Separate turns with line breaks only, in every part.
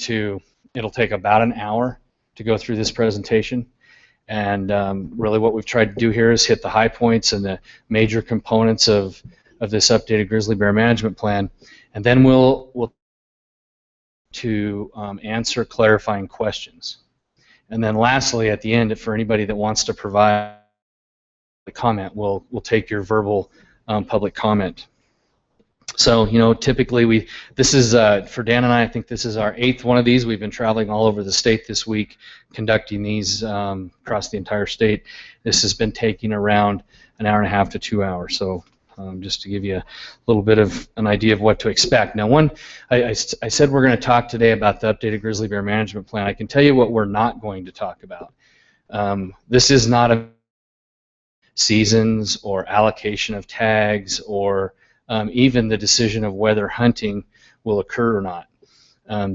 it'll take about an hour to go through this presentation. And really what we've tried to do here is hit the high points and the major components of this updated grizzly bear management plan. And then we'll answer clarifying questions. And then lastly, at the end, for anybody that wants to provide a comment, we'll take your verbal public comment. So, you know, typically this is, for Dan and I think this is our 8th one of these. We've been traveling all over the state this week, conducting these across the entire state. This has been taking around an hour and a half to 2 hours. So just to give you a little bit of an idea of what to expect. Now, I said we're going to talk today about the updated grizzly bear management plan. I can tell you what we're not going to talk about. This is not a seasons or allocation of tags or even the decision of whether hunting will occur or not.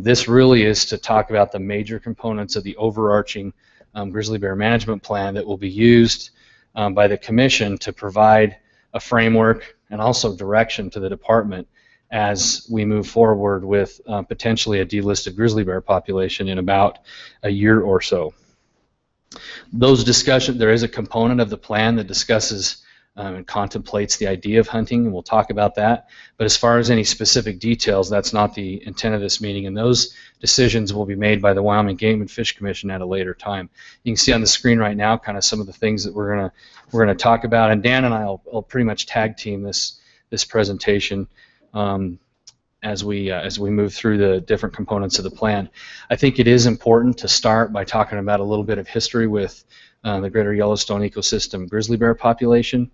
This really is to talk about the major components of the overarching grizzly bear management plan that will be used by the Commission to provide a framework and also direction to the department as we move forward with potentially a delisted grizzly bear population in about a year or so. Those discussions, there is a component of the plan that discusses and contemplates the idea of hunting, and we'll talk about that. But as far as any specific details, that's not the intent of this meeting, and those decisions will be made by the Wyoming Game and Fish Commission at a later time. You can see on the screen right now kind of some of the things that we're gonna talk about, and Dan and I will pretty much tag team this presentation as we move through the different components of the plan. I think it is important to start by talking about a little bit of history with the Greater Yellowstone ecosystem grizzly bear population.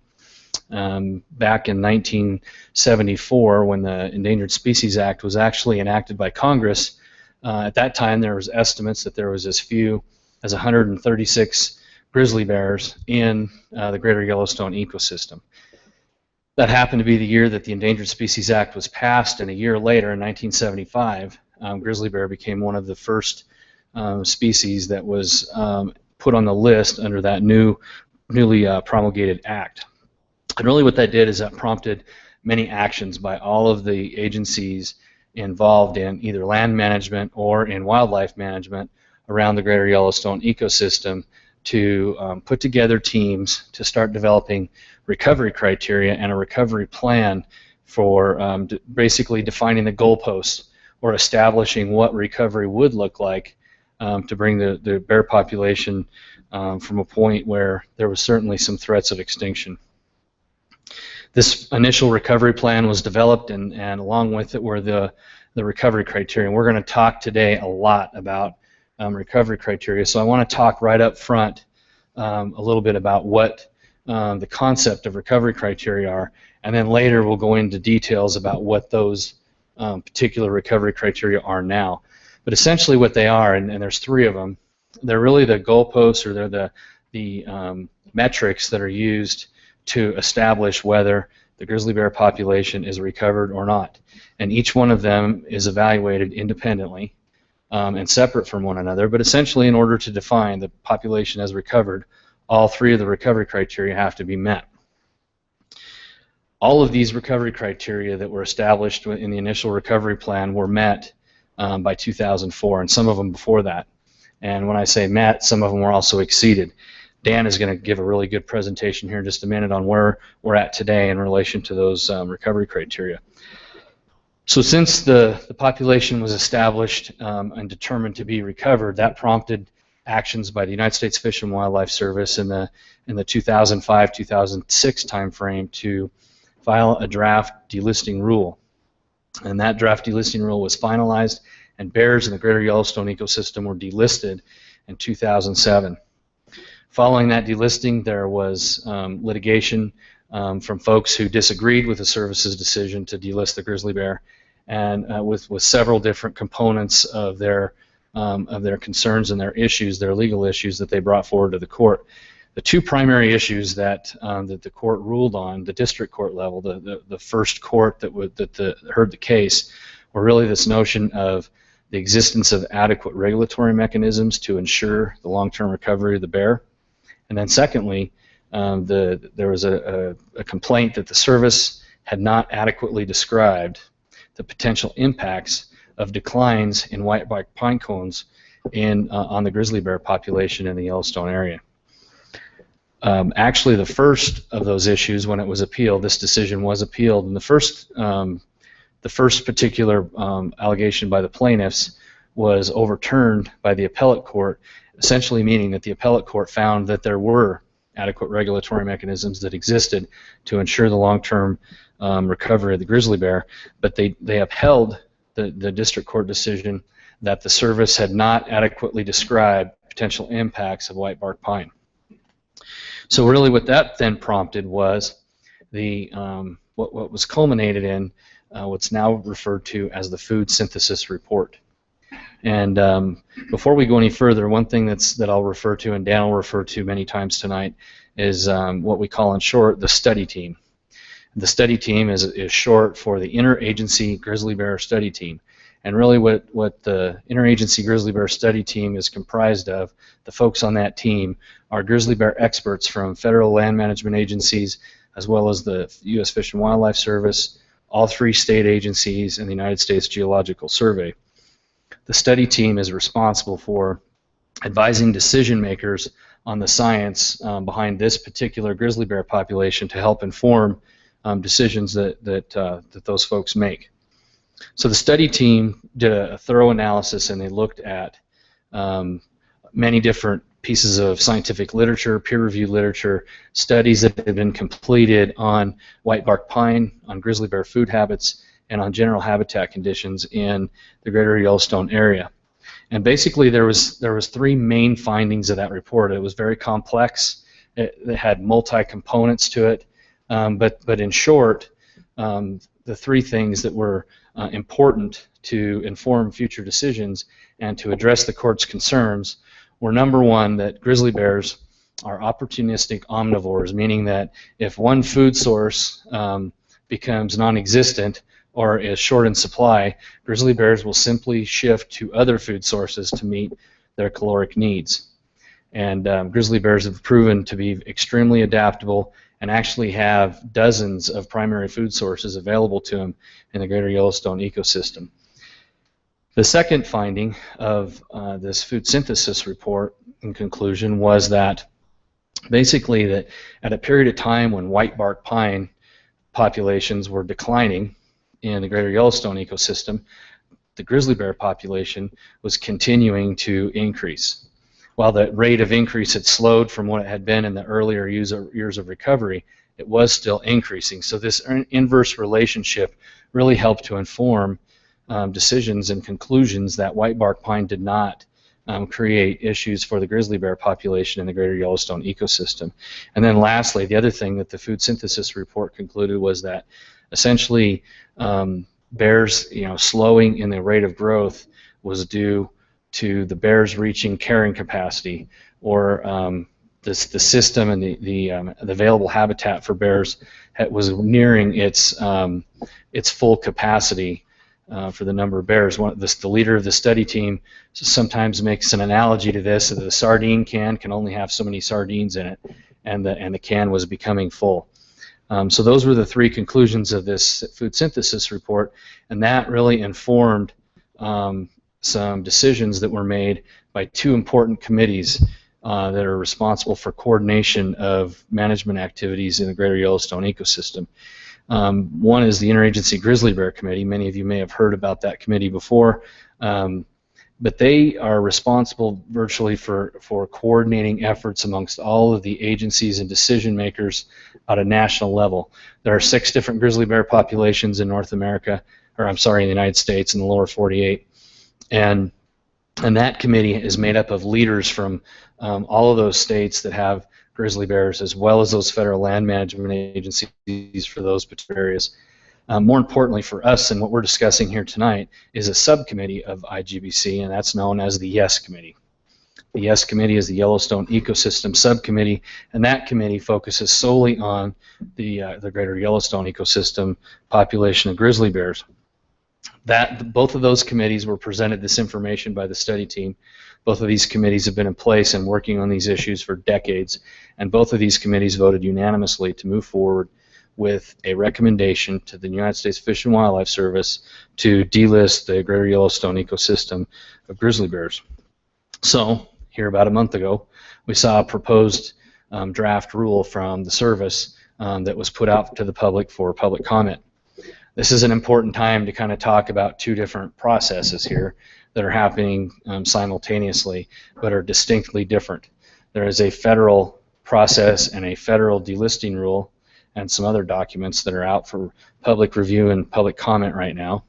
Back in 1974, when the Endangered Species Act was actually enacted by Congress, at that time there was estimates that there was as few as 136 grizzly bears in the Greater Yellowstone ecosystem. That happened to be the year that the Endangered Species Act was passed, and a year later, in 1975, grizzly bear became one of the first species that was put on the list under that newly promulgated act. And really what that did is that prompted many actions by all of the agencies involved in either land management or in wildlife management around the Greater Yellowstone ecosystem to put together teams to start developing recovery criteria and a recovery plan for basically defining the goalposts or establishing what recovery would look like to bring the bear population from a point where there was certainly some threats of extinction. This initial recovery plan was developed, and along with it were the recovery criteria. And we're going to talk today a lot about recovery criteria, so I want to talk right up front a little bit about what the concept of recovery criteria are, and then later we'll go into details about what those particular recovery criteria are now. But essentially what they are, and there's 3 of them, they're really the goalposts, or they're the metrics that are used to establish whether the grizzly bear population is recovered or not. And each one of them is evaluated independently and separate from one another, but essentially in order to define the population as recovered, all 3 of the recovery criteria have to be met. All of these recovery criteria that were established in the initial recovery plan were met by 2004, and some of them before that. And when I say met, some of them were also exceeded. Dan is going to give a really good presentation here in just a minute on where we're at today in relation to those recovery criteria. So since the population was established and determined to be recovered, that prompted actions by the United States Fish and Wildlife Service in the 2005-2006 time frame to file a draft delisting rule. And that draft delisting rule was finalized, and bears in the Greater Yellowstone ecosystem were delisted in 2007. Following that delisting, there was litigation from folks who disagreed with the service's decision to delist the grizzly bear, and with several different components of their concerns and their issues, their legal issues that they brought forward to the court. The 2 primary issues that the court ruled on, the district court level, the first court that heard the case, were really this notion of the existence of adequate regulatory mechanisms to ensure the long-term recovery of the bear. And then secondly, there was a complaint that the service had not adequately described the potential impacts of declines in whitebark pine cones on the grizzly bear population in the Yellowstone area. Actually, the first of those issues, when it was appealed, this decision was appealed, and the first particular allegation by the plaintiffs was overturned by the appellate court, essentially meaning that the appellate court found that there were adequate regulatory mechanisms that existed to ensure the long-term recovery of the grizzly bear, but they upheld the district court decision that the service had not adequately described potential impacts of whitebark pine. So really what that then prompted was what was culminated in what's now referred to as the food synthesis report. And before we go any further, one thing that I'll refer to, and Dan will refer to many times tonight, is what we call in short the study team. The study team is short for the Interagency Grizzly Bear Study Team. And really what the Interagency Grizzly Bear Study Team is comprised of, the folks on that team are grizzly bear experts from federal land management agencies, as well as the U.S. Fish and Wildlife Service, all 3 state agencies, and the United States Geological Survey. The study team is responsible for advising decision makers on the science behind this particular grizzly bear population to help inform decisions that those folks make. So the study team did a thorough analysis, and they looked at many different pieces of scientific literature, peer-reviewed literature, studies that have been completed on whitebark pine, on grizzly bear food habits, and on general habitat conditions in the greater Yellowstone area. And basically there was 3 main findings of that report. It was very complex. It had multi-components to it, but in short, the 3 things that were important to inform future decisions and to address the court's concerns were, number 1, that grizzly bears are opportunistic omnivores, meaning that if one food source becomes non-existent or is short in supply, grizzly bears will simply shift to other food sources to meet their caloric needs. And grizzly bears have proven to be extremely adaptable and actually have dozens of primary food sources available to them in the greater Yellowstone ecosystem. The second finding of this food synthesis report, in conclusion, was that basically that at a period of time when whitebark pine populations were declining in the greater Yellowstone ecosystem, the grizzly bear population was continuing to increase. While the rate of increase had slowed from what it had been in the earlier years of recovery, it was still increasing. So this inverse relationship really helped to inform decisions and conclusions that whitebark pine did not create issues for the grizzly bear population in the greater Yellowstone ecosystem. And then lastly, the other thing that the food synthesis report concluded was that essentially bears, slowing in the rate of growth was due to the bears reaching carrying capacity, or the system and the available habitat for bears was nearing its full capacity for the number of bears. The leader of the study team sometimes makes an analogy to this: that the sardine can only have so many sardines in it, and the can was becoming full. So those were the 3 conclusions of this food synthesis report, and that really informed some decisions that were made by 2 important committees that are responsible for coordination of management activities in the greater Yellowstone ecosystem. One is the Interagency Grizzly Bear Committee. Many of you may have heard about that committee before, but they are responsible virtually for coordinating efforts amongst all of the agencies and decision makers at a national level. There are 6 different grizzly bear populations in North America, or I'm sorry, in the United States, in the lower 48. And that committee is made up of leaders from all of those states that have grizzly bears, as well as those federal land management agencies for those particular areas. More importantly for us, and what we're discussing here tonight, is a subcommittee of IGBC, and that's known as the YES Committee. The YES Committee is the Yellowstone Ecosystem Subcommittee, and that committee focuses solely on the greater Yellowstone ecosystem population of grizzly bears. Both of those committees were presented this information by the study team. Both of these committees have been in place and working on these issues for decades, and both of these committees voted unanimously to move forward with a recommendation to the United States Fish and Wildlife Service to delist the Greater Yellowstone ecosystem of grizzly bears. So here about a month ago, we saw a proposed draft rule from the service that was put out to the public for public comment. This is an important time to kind of talk about two different processes here that are happening simultaneously but are distinctly different. There is a federal process and a federal delisting rule and some other documents that are out for public review and public comment right now.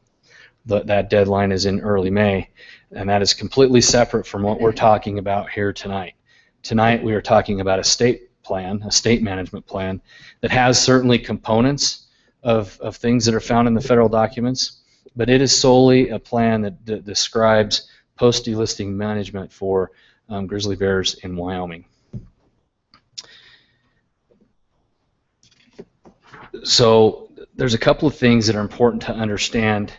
That deadline is in early May, and that is completely separate from what we're talking about here tonight. Tonight we are talking about a state plan, a state management plan that has certainly components of things that are found in the federal documents, but it is solely a plan that describes post-delisting management for grizzly bears in Wyoming. So there's a couple of things that are important to understand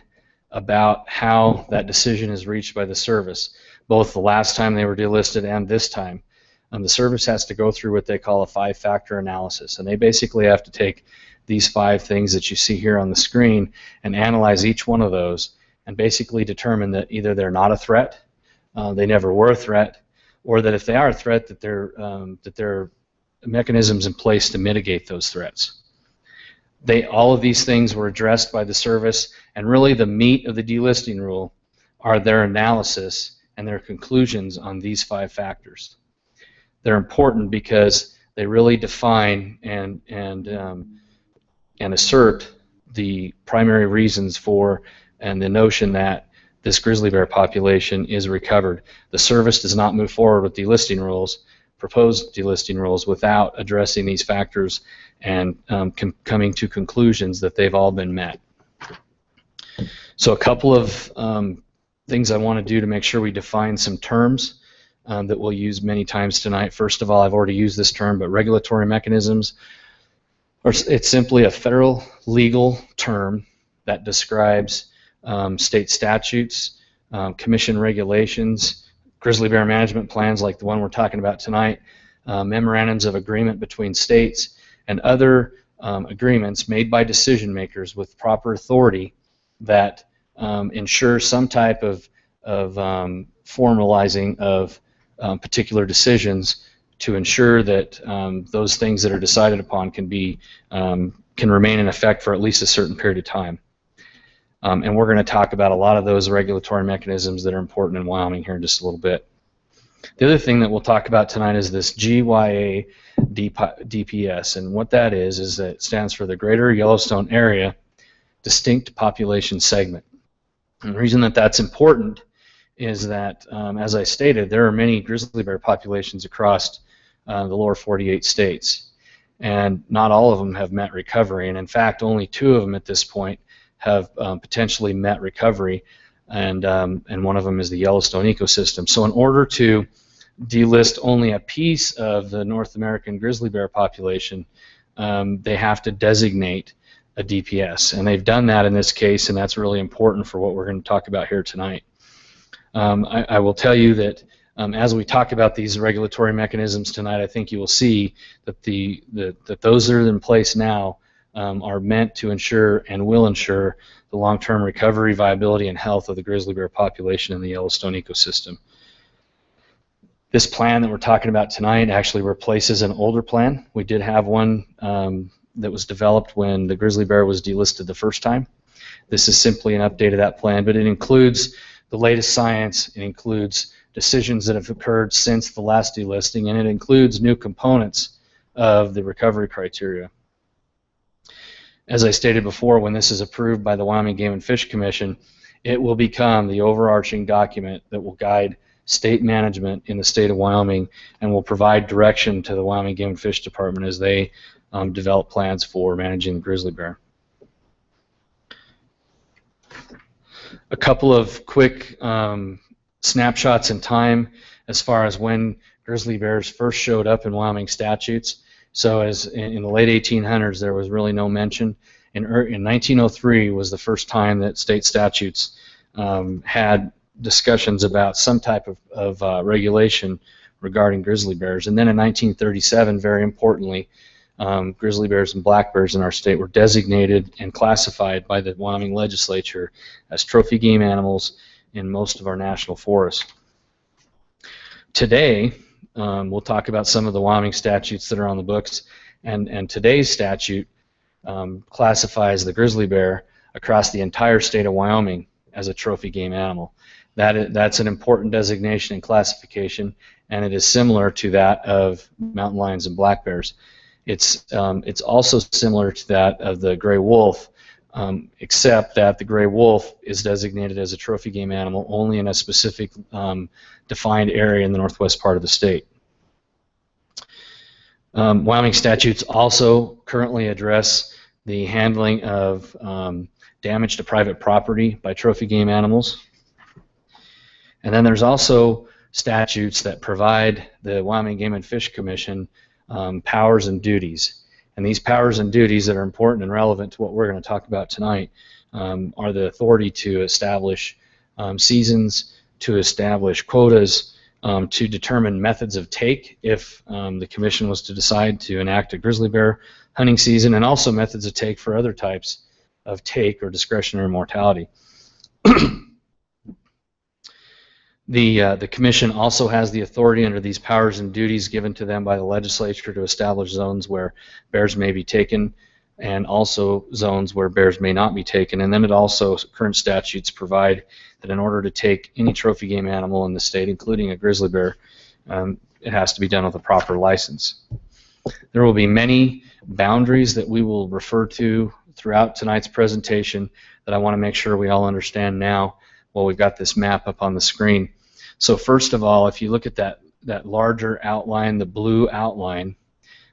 about how that decision is reached by the service, both the last time they were delisted and this time. The service has to go through what they call a 5-factor analysis, and they basically have to take these 5 things that you see here on the screen and analyze each one of those and basically determine that either they're not a threat, they never were a threat, or that if they are a threat, that there are mechanisms in place to mitigate those threats. All of these things were addressed by the service, and really the meat of the delisting rule are their analysis and their conclusions on these 5 factors. They're important because they really define and assert the primary reasons for and the notion that this grizzly bear population is recovered. The service does not move forward with delisting rules, proposed delisting rules, without addressing these factors and coming to conclusions that they've all been met. So a couple of things I want to do to make sure we define some terms that we'll use many times tonight. First of all, I've already used this term, but regulatory mechanisms, or it's simply a federal legal term that describes state statutes, commission regulations, grizzly bear management plans like the one we're talking about tonight, memorandums of agreement between states, and other agreements made by decision makers with proper authority that ensure some type of formalizing of particular decisions to ensure that those things that are decided upon can remain in effect for at least a certain period of time. And we're going to talk about a lot of those regulatory mechanisms that are important in Wyoming here in just a little bit. The other thing that we'll talk about tonight is this GYA DPS, and what that is that it stands for the Greater Yellowstone Area Distinct Population Segment. And the reason that that's important is that, as I stated, there are many grizzly bear populations across the lower 48 states, and not all of them have met recovery, and in fact only 2 of them at this point have potentially met recovery, and one of them is the Yellowstone ecosystem. So in order to delist only a piece of the North American grizzly bear population, they have to designate a DPS, and they've done that in this case, and that's really important for what we're going to talk about here tonight. I will tell you that as we talk about these regulatory mechanisms tonight, I think you will see that that those that are in place now are meant to ensure and will ensure the long-term recovery, viability, and health of the grizzly bear population in the Yellowstone ecosystem. This plan that we're talking about tonight actually replaces an older plan. We did have one that was developed when the grizzly bear was delisted the first time. This is simply an update of that plan, but it includes the latest science, it includes decisions that have occurred since the last delisting, and it includes new components of the recovery criteria. As I stated before, when this is approved by the Wyoming Game and Fish Commission, it will become the overarching document that will guide state management in the state of Wyoming and will provide direction to the Wyoming Game and Fish Department as they develop plans for managing the grizzly bear. A couple of quick snapshots in time as far as when grizzly bears first showed up in Wyoming statutes. So as in the late 1800s, there was really no mention. In 1903 was the first time that state statutes had discussions about some type of regulation regarding grizzly bears. And then in 1937, very importantly, grizzly bears and black bears in our state were designated and classified by the Wyoming legislature as trophy game animals in most of our national forests. Today, we'll talk about some of the Wyoming statutes that are on the books, and today's statute classifies the grizzly bear across the entire state of Wyoming as a trophy game animal. That's an important designation and classification, and it is similar to that of mountain lions and black bears. It's also similar to that of the gray wolf, except that the gray wolf is designated as a trophy game animal only in a specific defined area in the northwest part of the state. Wyoming statutes also currently address the handling of damage to private property by trophy game animals. And then there's also statutes that provide the Wyoming Game and Fish Commission powers and duties. And these powers and duties that are important and relevant to what we're going to talk about tonight are the authority to establish seasons, to establish quotas, to determine methods of take if the commission was to decide to enact a grizzly bear hunting season, and also methods of take for other types of take or discretionary mortality. The commission also has the authority under these powers and duties given to them by the legislature to establish zones where bears may be taken and also zones where bears may not be taken. And then it also, current statutes provide that in order to take any trophy game animal in the state, including a grizzly bear, it has to be done with a proper license. There will be many boundaries that we will refer to throughout tonight's presentation that I want to make sure we all understand now while we've got this map up on the screen. So first of all, if you look at that larger outline, the blue outline,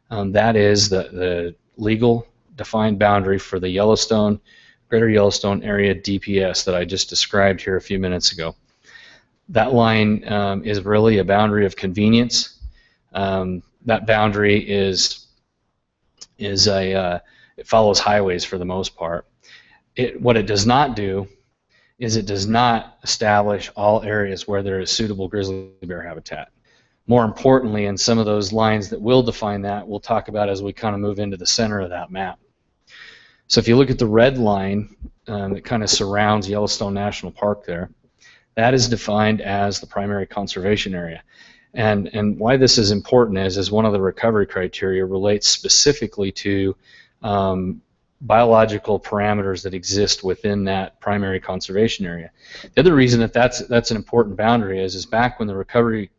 that is the legal defined boundary for the Yellowstone, Greater Yellowstone Area DPS that I just described here a few minutes ago. That line is really a boundary of convenience. That boundary it follows highways for the most part. What it does not do is it does not establish all areas where there is suitable grizzly bear habitat. More importantly, in some of those lines that will define that, we'll talk about as we kind of move into the center of that map. So if you look at the red line that kind of surrounds Yellowstone National Park there, that is defined as the primary conservation area. And why this is important is one of the recovery criteria relates specifically to biological parameters that exist within that primary conservation area. The other reason that that's an important boundary is back when the recovery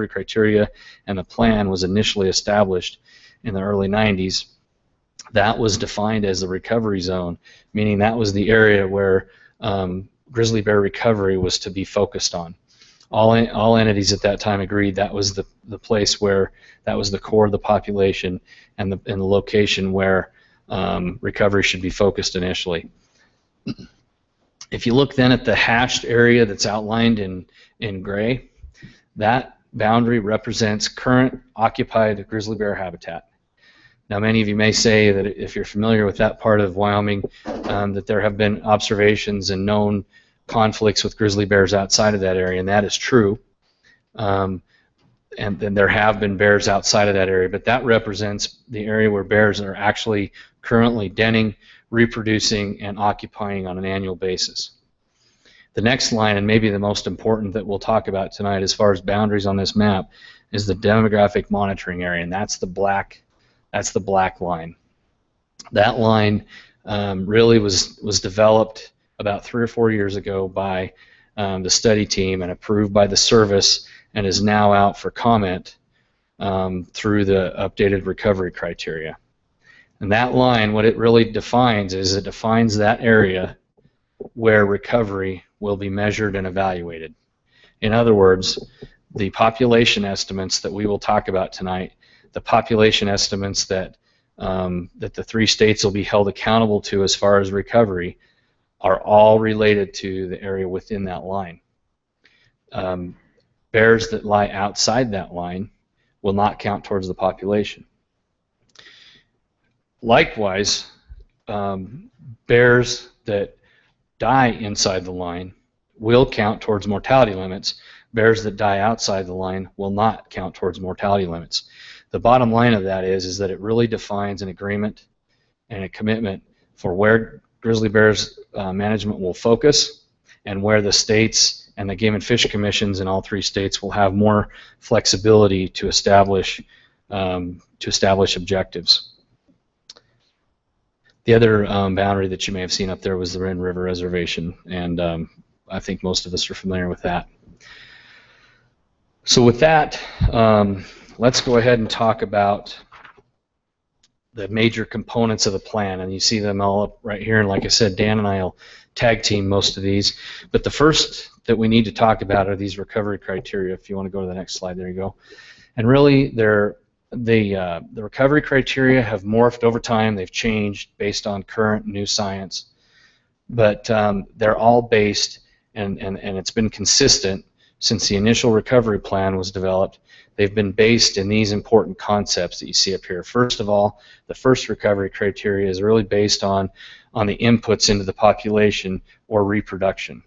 criteria and the plan was initially established in the early 90s, that was defined as the recovery zone, meaning that was the area where grizzly bear recovery was to be focused on. All entities at that time agreed that was the place where that was the core of the population and the location where recovery should be focused initially. If you look then at the hashed area that's outlined in gray, that boundary represents current occupied grizzly bear habitat. Now many of you may say that if you're familiar with that part of Wyoming, that there have been observations and known conflicts with grizzly bears outside of that area, and that is true. And then there have been bears outside of that area, but that represents the area where bears are actually currently denning, reproducing, and occupying on an annual basis. The next line, and maybe the most important that we'll talk about tonight as far as boundaries on this map, is the demographic monitoring area, and that's the black line. That line really was developed about 3 or 4 years ago by the study team and approved by the service, and is now out for comment through the updated recovery criteria. And that line, what it really defines is it defines that area where recovery will be measured and evaluated. In other words, the population estimates that we will talk about tonight, the population estimates that the 3 states will be held accountable to as far as recovery, are all related to the area within that line. Bears that lie outside that line will not count towards the population. Likewise, bears that die inside the line will count towards mortality limits. Bears that die outside the line will not count towards mortality limits. the bottom line of that is that it really defines an agreement and a commitment for where grizzly bears management will focus, and where the states and the Game and Fish Commissions in all 3 states will have more flexibility to establish objectives. The other boundary that you may have seen up there was the Red River Reservation, and I think most of us are familiar with that. So with that, let's go ahead and talk about the major components of the plan, and you see them all up right here, and like I said, Dan and I will tag team most of these, but the first that we need to talk about are these recovery criteria. If you want to go to the next slide, there you go. And really, the recovery criteria have morphed over time. They've changed based on current new science, but they're all based, and it's been consistent since the initial recovery plan was developed. They've been based in these important concepts that you see up here. First of all, the first recovery criteria is really based on the inputs into the population or reproduction.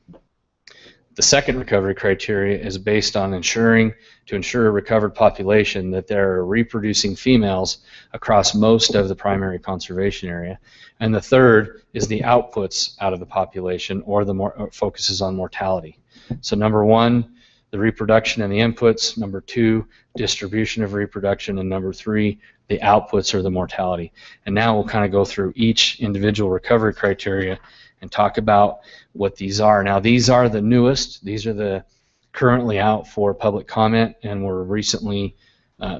The second recovery criteria is based on to ensure a recovered population that there are reproducing females across most of the primary conservation area. And the third is the outputs out of the population, or focuses on mortality. So number 1, the reproduction and the inputs. Number 2, distribution of reproduction. And number 3, the outputs or the mortality. And now we'll kind of go through each individual recovery criteria and talk about what these are. Now, these are the newest. These are the currently out for public comment, and were recently,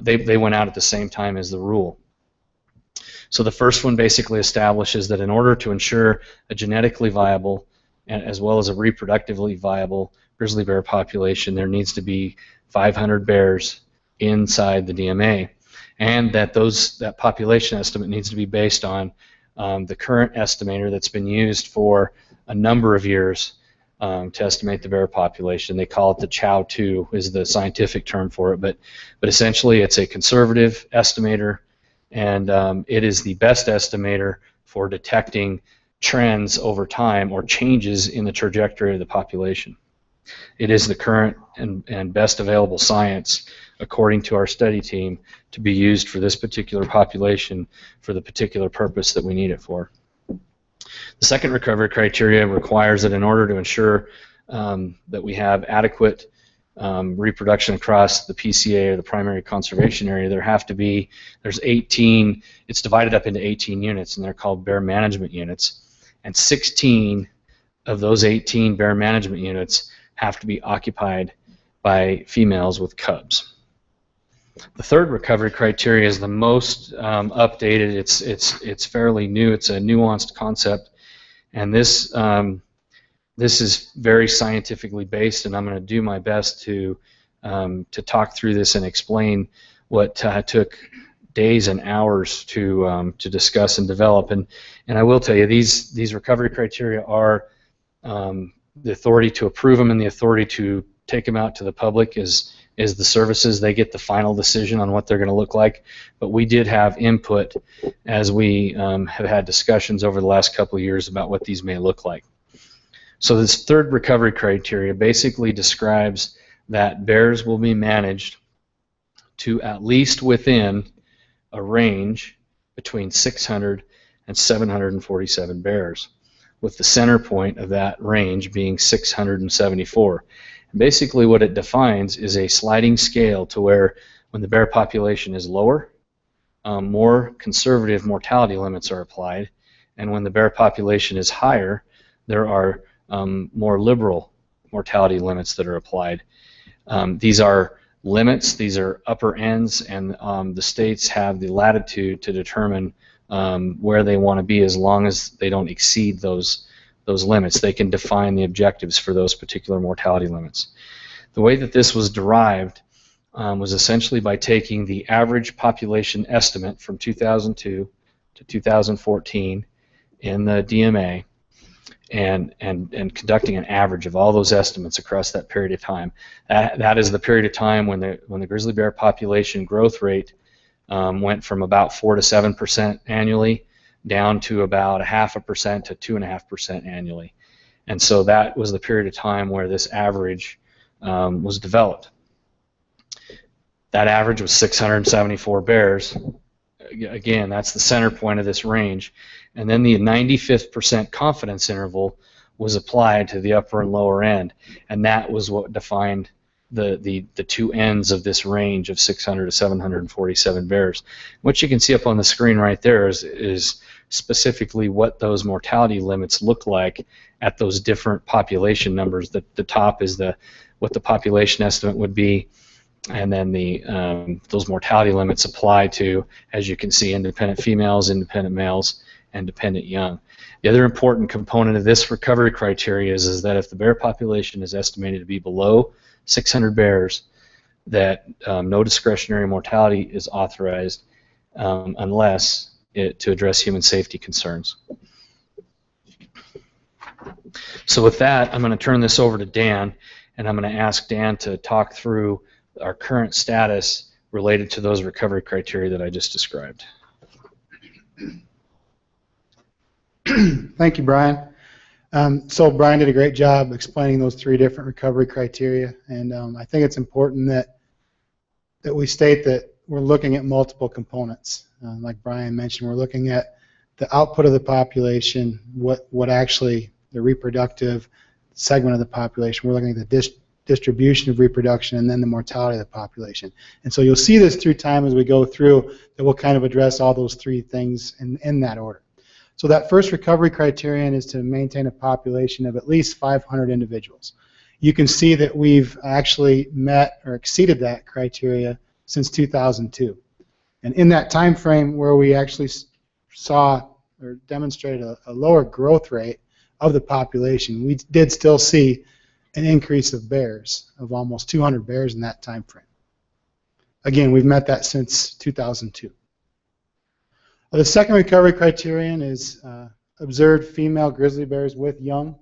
they went out at the same time as the rule. So the first one basically establishes that in order to ensure a genetically viable and as well as a reproductively viable grizzly bear population, there needs to be 500 bears inside the DMA, and that that population estimate needs to be based on the current estimator that's been used for a number of years to estimate the bear population. They call it the Chow-2 is the scientific term for it, but essentially it's a conservative estimator, and it is the best estimator for detecting trends over time or changes in the trajectory of the population. It is the current and best available science, according to our study team, to be used for this particular population for the particular purpose that we need it for. The second recovery criteria requires that in order to ensure that we have adequate reproduction across the PCA, or the primary conservation area, there's 18, it's divided up into 18 units, and they're called bear management units, and 16 of those 18 bear management units have to be occupied by females with cubs. The third recovery criteria is the most updated. It's fairly new. It's a nuanced concept, and this is very scientifically based. And I'm going to do my best to talk through this and explain what took days and hours to discuss and develop. And I will tell you, these recovery criteria are the authority to approve them and the authority to take them out to the public is the services. They get the final decision on what they're going to look like, but we did have input as we have had discussions over the last couple of years about what these may look like. So this third recovery criteria basically describes that bears will be managed to at least within a range between 600 and 747 bears, with the center point of that range being 674. And basically what it defines is a sliding scale to where when the bear population is lower, more conservative mortality limits are applied, and when the bear population is higher, there are more liberal mortality limits that are applied. These are limits, these are upper ends, and the states have the latitude to determine where they want to be as long as they don't exceed those limits. They can define the objectives for those particular mortality limits. The way that this was derived was essentially by taking the average population estimate from 2002 to 2014 in the DMA and conducting an average of all those estimates across that period of time. That is the period of time when the grizzly bear population growth rate went from about 4 to 7% annually down to about 0.5% to 2.5% annually. And so that was the period of time where this average was developed. That average was 674 bears. Again, that's the center point of this range. And then the 95th percent confidence interval was applied to the upper and lower end, and that was what defined the two ends of this range of 600 to 747 bears. What you can see up on the screen right there is specifically what those mortality limits look like at those different population numbers. The top is what the population estimate would be, and then those mortality limits apply to, as you can see, independent females, independent males, and dependent young. The other important component of this recovery criteria is that if the bear population is estimated to be below 600 bears, that no discretionary mortality is authorized unless to address human safety concerns. So with that, I'm going to turn this over to Dan, and I'm going to ask Dan to talk through our current status related to those recovery criteria that I just described.
Thank you, Brian. So Brian did a great job explaining those three different recovery criteria, and I think it's important that we state that we're looking at multiple components. Like Brian mentioned, we're looking at the output of the population, what actually the reproductive segment of the population. We're looking at the distribution of reproduction, and then the mortality of the population. And so you'll see this through time as we go through, that we'll kind of address all those three things in that order. So that first recovery criterion is to maintain a population of at least 500 individuals. You can see that we've actually met or exceeded that criteria since 2002. And in that time frame where we actually saw or demonstrated a lower growth rate of the population, we did still see an increase of bears, of almost 200 bears in that time frame. Again, we've met that since 2002. The second recovery criterion is observed female grizzly bears with young.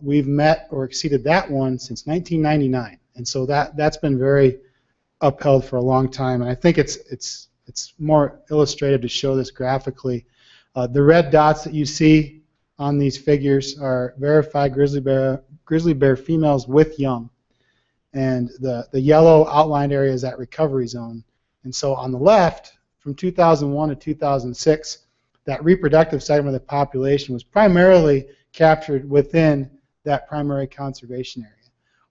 We've met or exceeded that one since 1999, and so that's been very upheld for a long time. And I think it's more illustrative to show this graphically. The red dots that you see on these figures are verified grizzly bear females with young, and the yellow outlined area is that recovery zone. And so on the left, from 2001 to 2006, that reproductive segment of the population was primarily captured within that primary conservation area.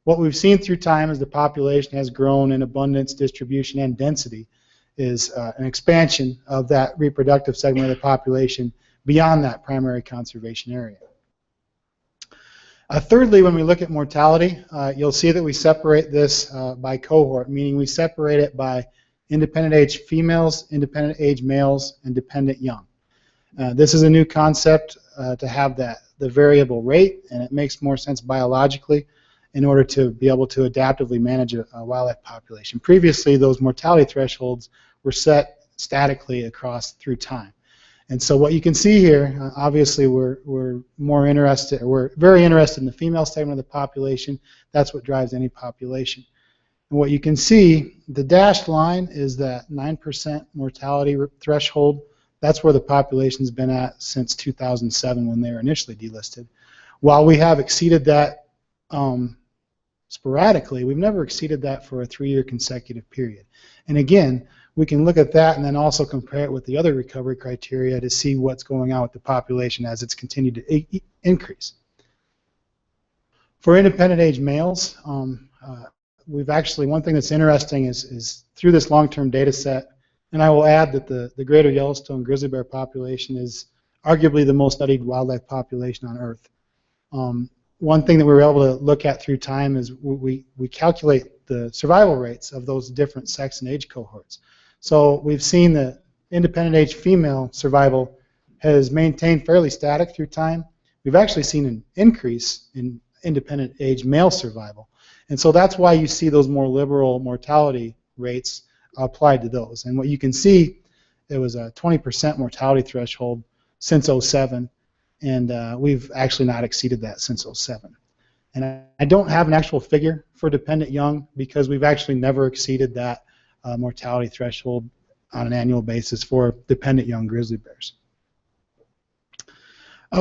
What we've seen through time as the population has grown in abundance, distribution, and density is an expansion of that reproductive segment of the population beyond that primary conservation area. Thirdly, when we look at mortality, you'll see that we separate this by cohort, meaning we separate it by independent age females, independent age males, and dependent young. This is a new concept to have the variable rate, and it makes more sense biologically in order to be able to adaptively manage a wildlife population. Previously, those mortality thresholds were set statically across through time. And so what you can see here, obviously we're more interested, or we're very interested in the female segment of the population. That's what drives any population. And what you can see, the dashed line is that 9% mortality threshold. That's where the population's been at since 2007 when they were initially delisted. While we have exceeded that sporadically, we've never exceeded that for a 3-year consecutive period. And again, we can look at that and then also compare it with the other recovery criteria to see what's going on with the population as it's continued to increase. For independent age males, we've actually, one thing that's interesting is through this long-term data set, and I will add that the greater Yellowstone grizzly bear population is arguably the most studied wildlife population on Earth. One thing that we were able to look at through time is we calculate the survival rates of those different sex and age cohorts. So we've seen the independent age female survival has maintained fairly static through time. We've actually seen an increase in independent age male survival. And so that's why you see those more liberal mortality rates applied to those. And what you can see, it was a 20% mortality threshold since 2007, and we've actually not exceeded that since 2007. And I don't have an actual figure for dependent young because we've actually never exceeded that mortality threshold on an annual basis for dependent young grizzly bears.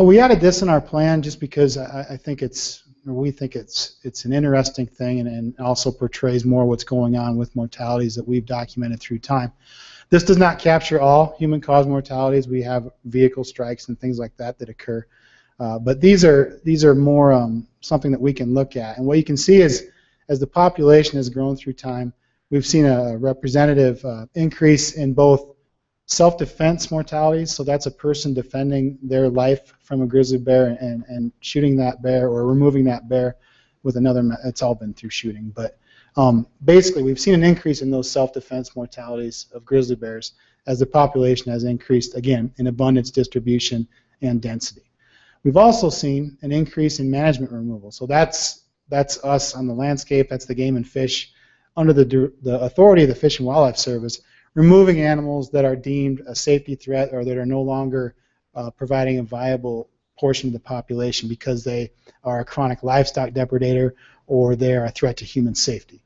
We added this in our plan just because I think it's or we think it's an interesting thing, and also portrays more what's going on with mortalities that we've documented through time. This does not capture all human-caused mortalities. We have vehicle strikes and things like that that occur, but these are more something that we can look at. And what you can see is, as the population has grown through time, we've seen a representative increase in both self-defense mortalities, so that's a person defending their life from a grizzly bear and shooting that bear or removing that bear with another. It's all been through shooting, but basically we've seen an increase in those self-defense mortalities of grizzly bears as the population has increased, again, in abundance, distribution, and density. We've also seen an increase in management removal, so that's us on the landscape, that's the game and fish under the authority of the Fish and Wildlife Service, removing animals that are deemed a safety threat or that are no longer providing a viable portion of the population because they are a chronic livestock depredator or they are a threat to human safety.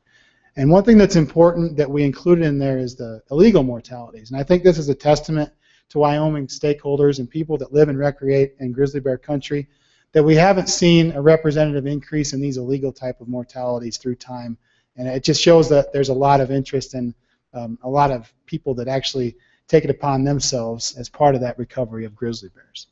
And one thing that's important that we included in there is the illegal mortalities. And I think this is a testament to Wyoming stakeholders and people that live and recreate in grizzly bear country that we haven't seen a representative increase in these illegal type of mortalities through time. And it just shows that there's a lot of interest in a lot of people that actually take it upon themselves as part of that recovery of grizzly bears.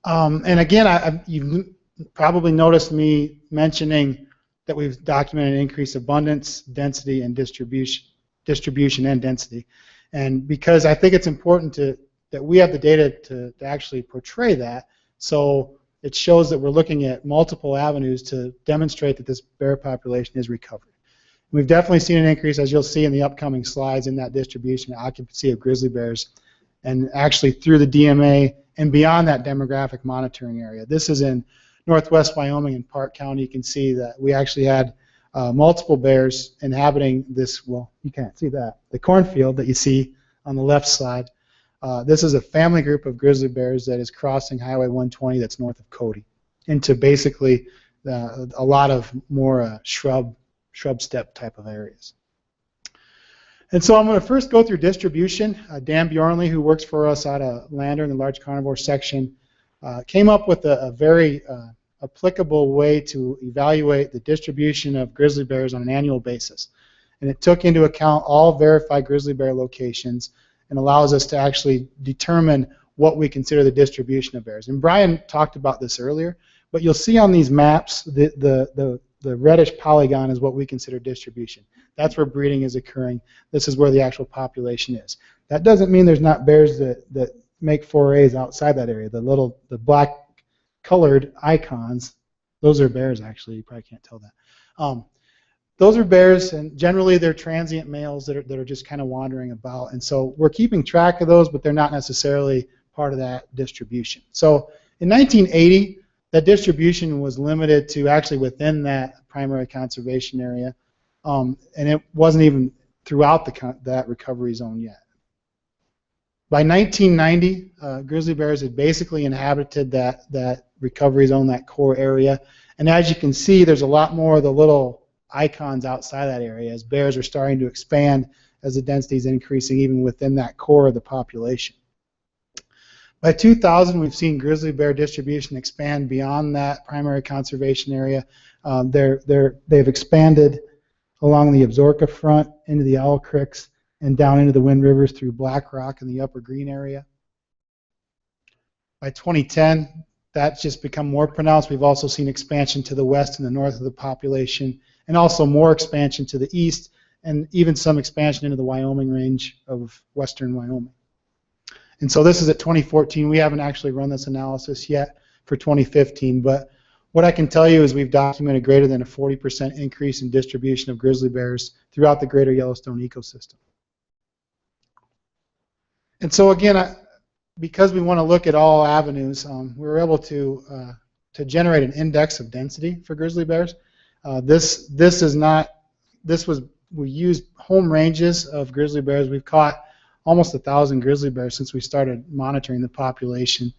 And again, you've probably noticed me mentioning that we've documented increased abundance, density, and distribution and density. And because I think it's important that we have the data to actually portray that, so it shows that we're looking at multiple avenues to demonstrate that this bear population is recovered. We've definitely seen an increase, as you'll see in the upcoming slides, in that distribution and occupancy of grizzly bears, and actually through the DMA and beyond that demographic monitoring area. This is in northwest Wyoming in Park County. You can see that we actually had multiple bears inhabiting this, well, you can't see that, the cornfield that you see on the left side. This is a family group of grizzly bears that is crossing Highway 120 that's north of Cody into basically a lot of more shrub steppe type of areas. And so I'm going to first go through distribution. Dan Bjornley, who works for us out of Lander in the large carnivore section, came up with a very applicable way to evaluate the distribution of grizzly bears on an annual basis. And it took into account all verified grizzly bear locations and allows us to actually determine what we consider the distribution of bears. And Brian talked about this earlier, but you'll see on these maps the reddish polygon is what we consider distribution. That's where breeding is occurring. This is where the actual population is. That doesn't mean there's not bears that make forays outside that area. The black colored icons, those are bears actually, you probably can't tell that. Those are bears, and generally they're transient males that are just kind of wandering about. And so we're keeping track of those, but they're not necessarily part of that distribution. So in 1980, that distribution was limited to actually within that primary conservation area, and it wasn't even throughout that recovery zone yet. By 1990, grizzly bears had basically inhabited that recovery zone, that core area, and as you can see, there's a lot more of the little icons outside that area as bears are starting to expand as the density is increasing even within that core of the population. By 2000, we've seen grizzly bear distribution expand beyond that primary conservation area. They've expanded along the Absaroka front into the Owl Creeks and down into the Wind Rivers through Black Rock and the Upper Green area. By 2010, that's just become more pronounced. We've also seen expansion to the west and the north of the population, and also more expansion to the east, and even some expansion into the Wyoming range of western Wyoming. And so this is at 2014. We haven't actually run this analysis yet for 2015, but what I can tell you is we've documented greater than a 40% increase in distribution of grizzly bears throughout the greater Yellowstone ecosystem. And so again, because we want to look at all avenues, we were able to generate an index of density for grizzly bears. We used home ranges of grizzly bears. We've caught almost 1,000 grizzly bears since we started monitoring the population,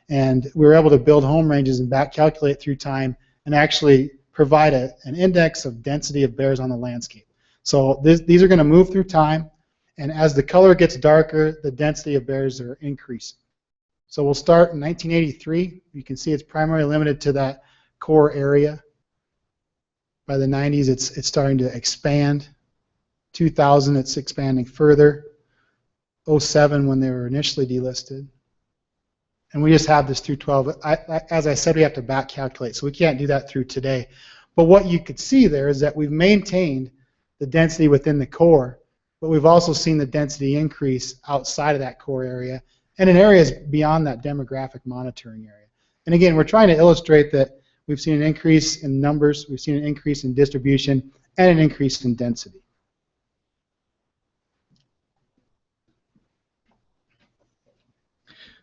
and we were able to build home ranges and back calculate through time and actually provide an index of density of bears on the landscape. So these are going to move through time, and as the color gets darker, the density of bears are increasing. So we'll start in 1983. You can see it's primarily limited to that core area. By the 90s, it's starting to expand. 2000, it's expanding further. 07, when they were initially delisted. And we just have this through 12. As I said, we have to back calculate, so we can't do that through today. But what you could see there is that we've maintained the density within the core, but we've also seen the density increase outside of that core area and in areas beyond that demographic monitoring area. And again, we're trying to illustrate that we've seen an increase in numbers, we've seen an increase in distribution, and an increase in density.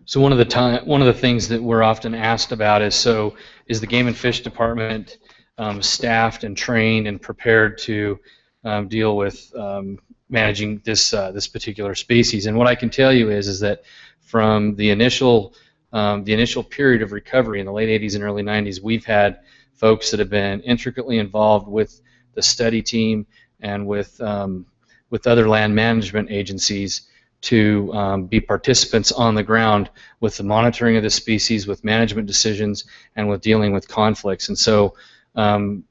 So one of the things that we're often asked about is, so is the Game and Fish Department staffed and trained and prepared to deal with managing this particular species? And what I can tell you is that from the initial period of recovery in the late 80s and early 90s, we've had folks that have been intricately involved with the study team and with other land management agencies to be participants on the ground with the monitoring of the species, with management decisions, and with dealing with conflicts. And so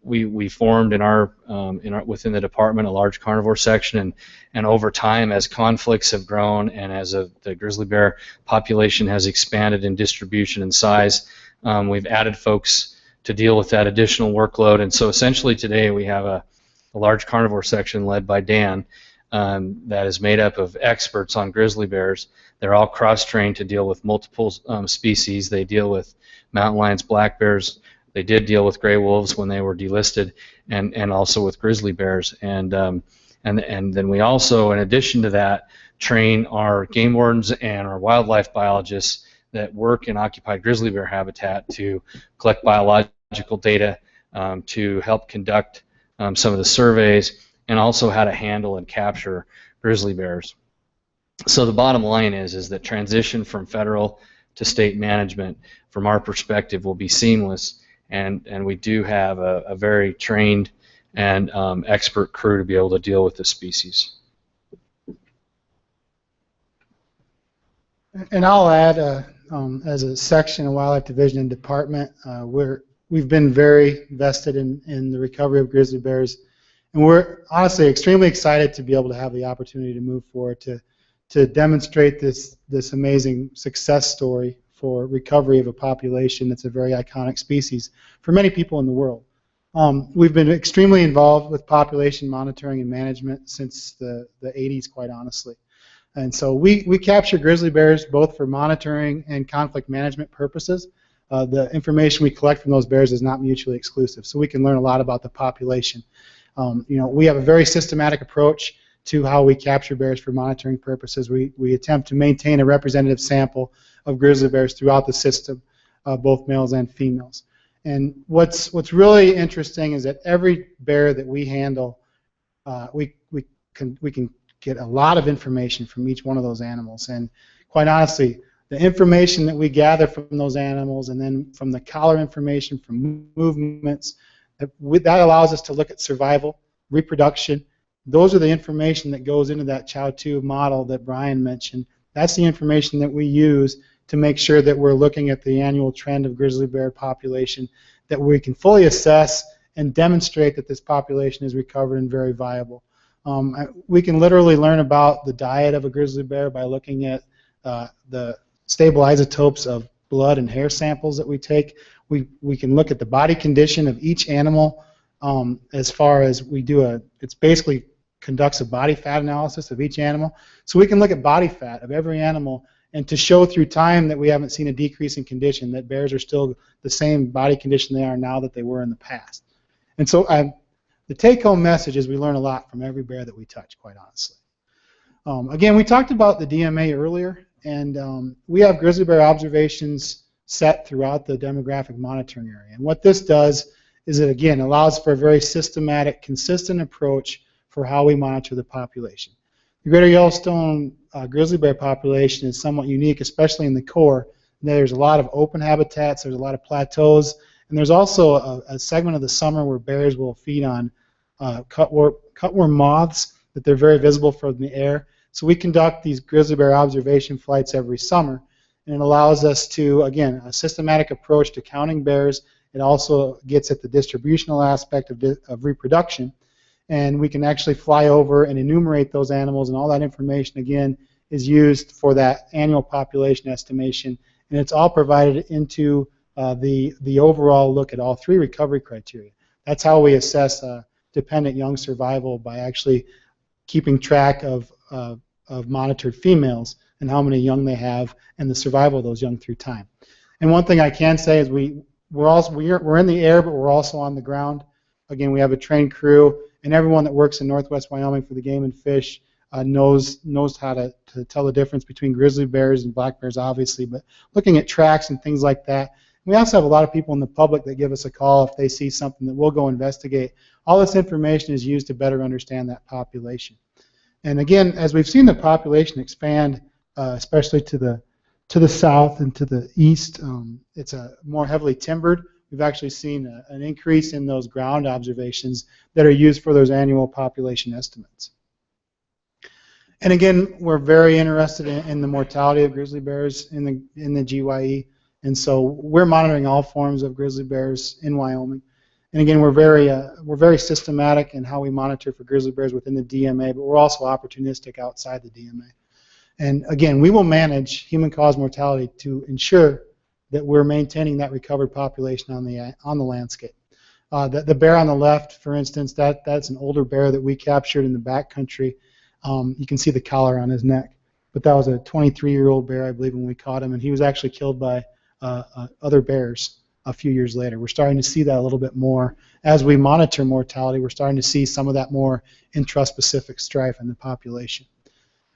we formed within the department a large carnivore section, and over time, as conflicts have grown and as the grizzly bear population has expanded in distribution and size, we've added folks to deal with that additional workload. And so essentially today we have a large carnivore section led by Dan that is made up of experts on grizzly bears. They're all cross-trained to deal with multiple species. They deal with mountain lions, black bears. They did deal with gray wolves when they were delisted, and also with grizzly bears. And then we also, in addition to that, train our game wardens and our wildlife biologists that work in occupied grizzly bear habitat to collect biological data, to help conduct some of the surveys, and also how to handle and capture grizzly bears. So the bottom line is that transition from federal to state management, from our perspective, will be seamless, and we do have a very trained and expert crew to be able to deal with the species.
And I'll add, as a section of Wildlife Division and Department, we've been very vested in the recovery of grizzly bears. And we're honestly extremely excited to be able to have the opportunity to move forward to demonstrate this amazing success story for recovery of a population that's a very iconic species for many people in the world. We've been extremely involved with population monitoring and management since the 80s, quite honestly. And so we capture grizzly bears both for monitoring and conflict management purposes. The information we collect from those bears is not mutually exclusive, so we can learn a lot about the population. We have a very systematic approach to how we capture bears for monitoring purposes. We attempt to maintain a representative sample of grizzly bears throughout the system, both males and females. And what's really interesting is that every bear that we handle, we can get a lot of information from each one of those animals. And quite honestly, the information that we gather from those animals, and then from the collar information, from movements, that allows us to look at survival, reproduction. Those are the information that goes into that Chow-2 model that Brian mentioned. That's the information that we use to make sure that we're looking at the annual trend of grizzly bear population, that we can fully assess and demonstrate that this population is recovered and very viable. We can literally learn about the diet of a grizzly bear by looking at the stable isotopes of blood and hair samples that we take. We can look at the body condition of each animal, as far as it's basically conducts a body fat analysis of each animal. So we can look at body fat of every animal, and to show through time that we haven't seen a decrease in condition, that bears are still the same body condition they are now that they were in the past. And so the take-home message is we learn a lot from every bear that we touch, quite honestly. Again, we talked about the DMA earlier, and we have grizzly bear observations set throughout the demographic monitoring area. And what this does is it, again, allows for a very systematic, consistent approach for how we monitor the population. The greater Yellowstone grizzly bear population is somewhat unique, especially in the core. There's a lot of open habitats, there's a lot of plateaus, and there's also a segment of the summer where bears will feed on cutworm moths that they're very visible from the air. So we conduct these grizzly bear observation flights every summer, and it allows us to, again, a systematic approach to counting bears. It also gets at the distributional aspect of reproduction, and we can actually fly over and enumerate those animals, and all that information, again, is used for that annual population estimation, and it's all provided into the overall look at all three recovery criteria. That's how we assess dependent young survival, by actually keeping track of monitored females and how many young they have and the survival of those young through time. And one thing I can say is we're in the air, but we're also on the ground. Again, we have a trained crew, and everyone that works in Northwest Wyoming for the Game and Fish knows how to tell the difference between grizzly bears and black bears, obviously, but looking at tracks and things like that. We also have a lot of people in the public that give us a call if they see something that we'll go investigate. All this information is used to better understand that population. And again, as we've seen the population expand, especially to the south and to the east, it's more heavily timbered. We've actually seen an increase in those ground observations that are used for those annual population estimates. And again, we're very interested in the mortality of grizzly bears in the GYE, and so we're monitoring all forms of grizzly bears in Wyoming. And again, we're very systematic in how we monitor for grizzly bears within the DMA, but we're also opportunistic outside the DMA. And again, we will manage human-caused mortality to ensure that we're maintaining that recovered population on the landscape. The bear on the left, for instance, that's an older bear that we captured in the backcountry. You can see the collar on his neck, but that was a 23-year-old bear, I believe, when we caught him, and he was actually killed by other bears a few years later. We're starting to see that a little bit more. As we monitor mortality, we're starting to see some of that more intraspecific strife in the population.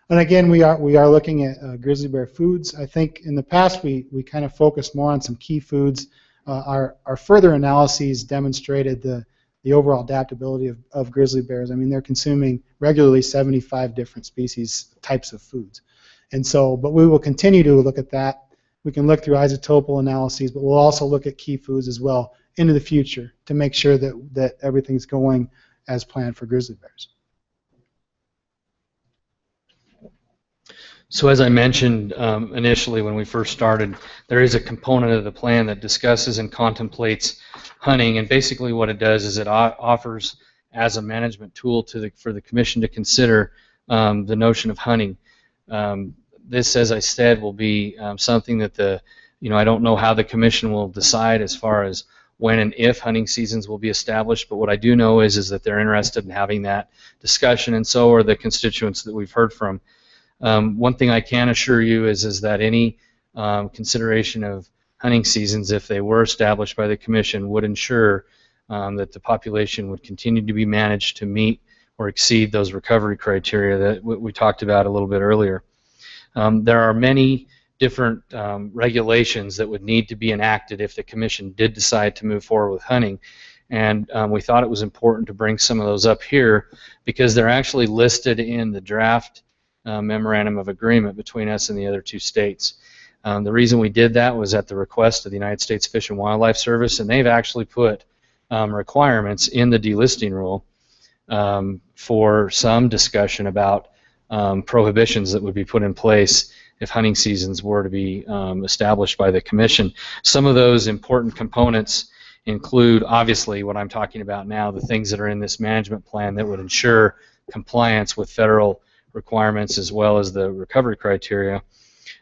And again, we are looking at grizzly bear foods. I think in the past we kind of focused more on some key foods. Our further analyses demonstrated the overall adaptability of grizzly bears. I mean, they're consuming regularly 75 different types of foods. And so, but we will continue to look at that. We can look through isotopal analyses, but we'll also look at key foods as well into the future to make sure that everything's going as planned for grizzly bears.
So as I mentioned initially when we first started, there is a component of the plan that discusses and contemplates hunting, and basically what it does is it offers as a management tool for the Commission to consider the notion of hunting. This, as I said, will be something that I don't know how the Commission will decide as far as when and if hunting seasons will be established, but what I do know is that they're interested in having that discussion, and so are the constituents that we've heard from. One thing I can assure you is that any consideration of hunting seasons, if they were established by the Commission, would ensure that the population would continue to be managed to meet or exceed those recovery criteria that we talked about a little bit earlier. There are many different regulations that would need to be enacted if the Commission did decide to move forward with hunting, and we thought it was important to bring some of those up here because they're actually listed in the draft memorandum of agreement between us and the other two states. The reason we did that was at the request of the United States Fish and Wildlife Service, and they've actually put requirements in the delisting rule for some discussion about prohibitions that would be put in place if hunting seasons were to be established by the Commission. Some of those important components include, obviously, what I'm talking about now, the things that are in this management plan that would ensure compliance with federal requirements as well as the recovery criteria.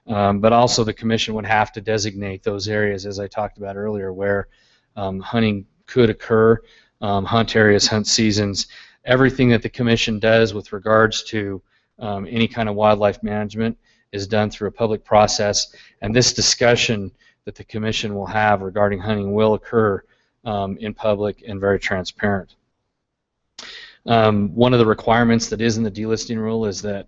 But also the Commission would have to designate those areas, as I talked about earlier, where hunting could occur, hunt areas, hunt seasons. Everything that the Commission does with regards to any kind of wildlife management is done through a public process, and this discussion that the Commission will have regarding hunting will occur in public and very transparent. One of the requirements that is in the delisting rule is that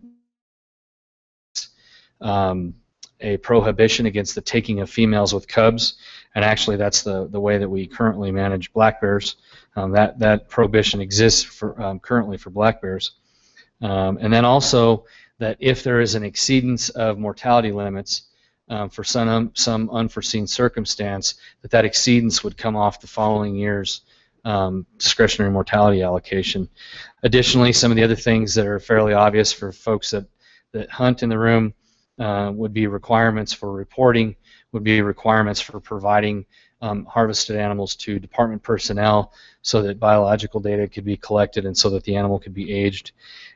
a prohibition against the taking of females with cubs, and actually that's the way that we currently manage black bears. That prohibition exists currently for black bears. And then also that if there is an exceedance of mortality limits for some unforeseen circumstance, that exceedance would come off the following year's discretionary mortality allocation. Additionally, some of the other things that are fairly obvious for folks that hunt in the room, would be requirements for reporting, would be requirements for providing harvested animals to department personnel so that biological data could be collected and so that the animal could be aged.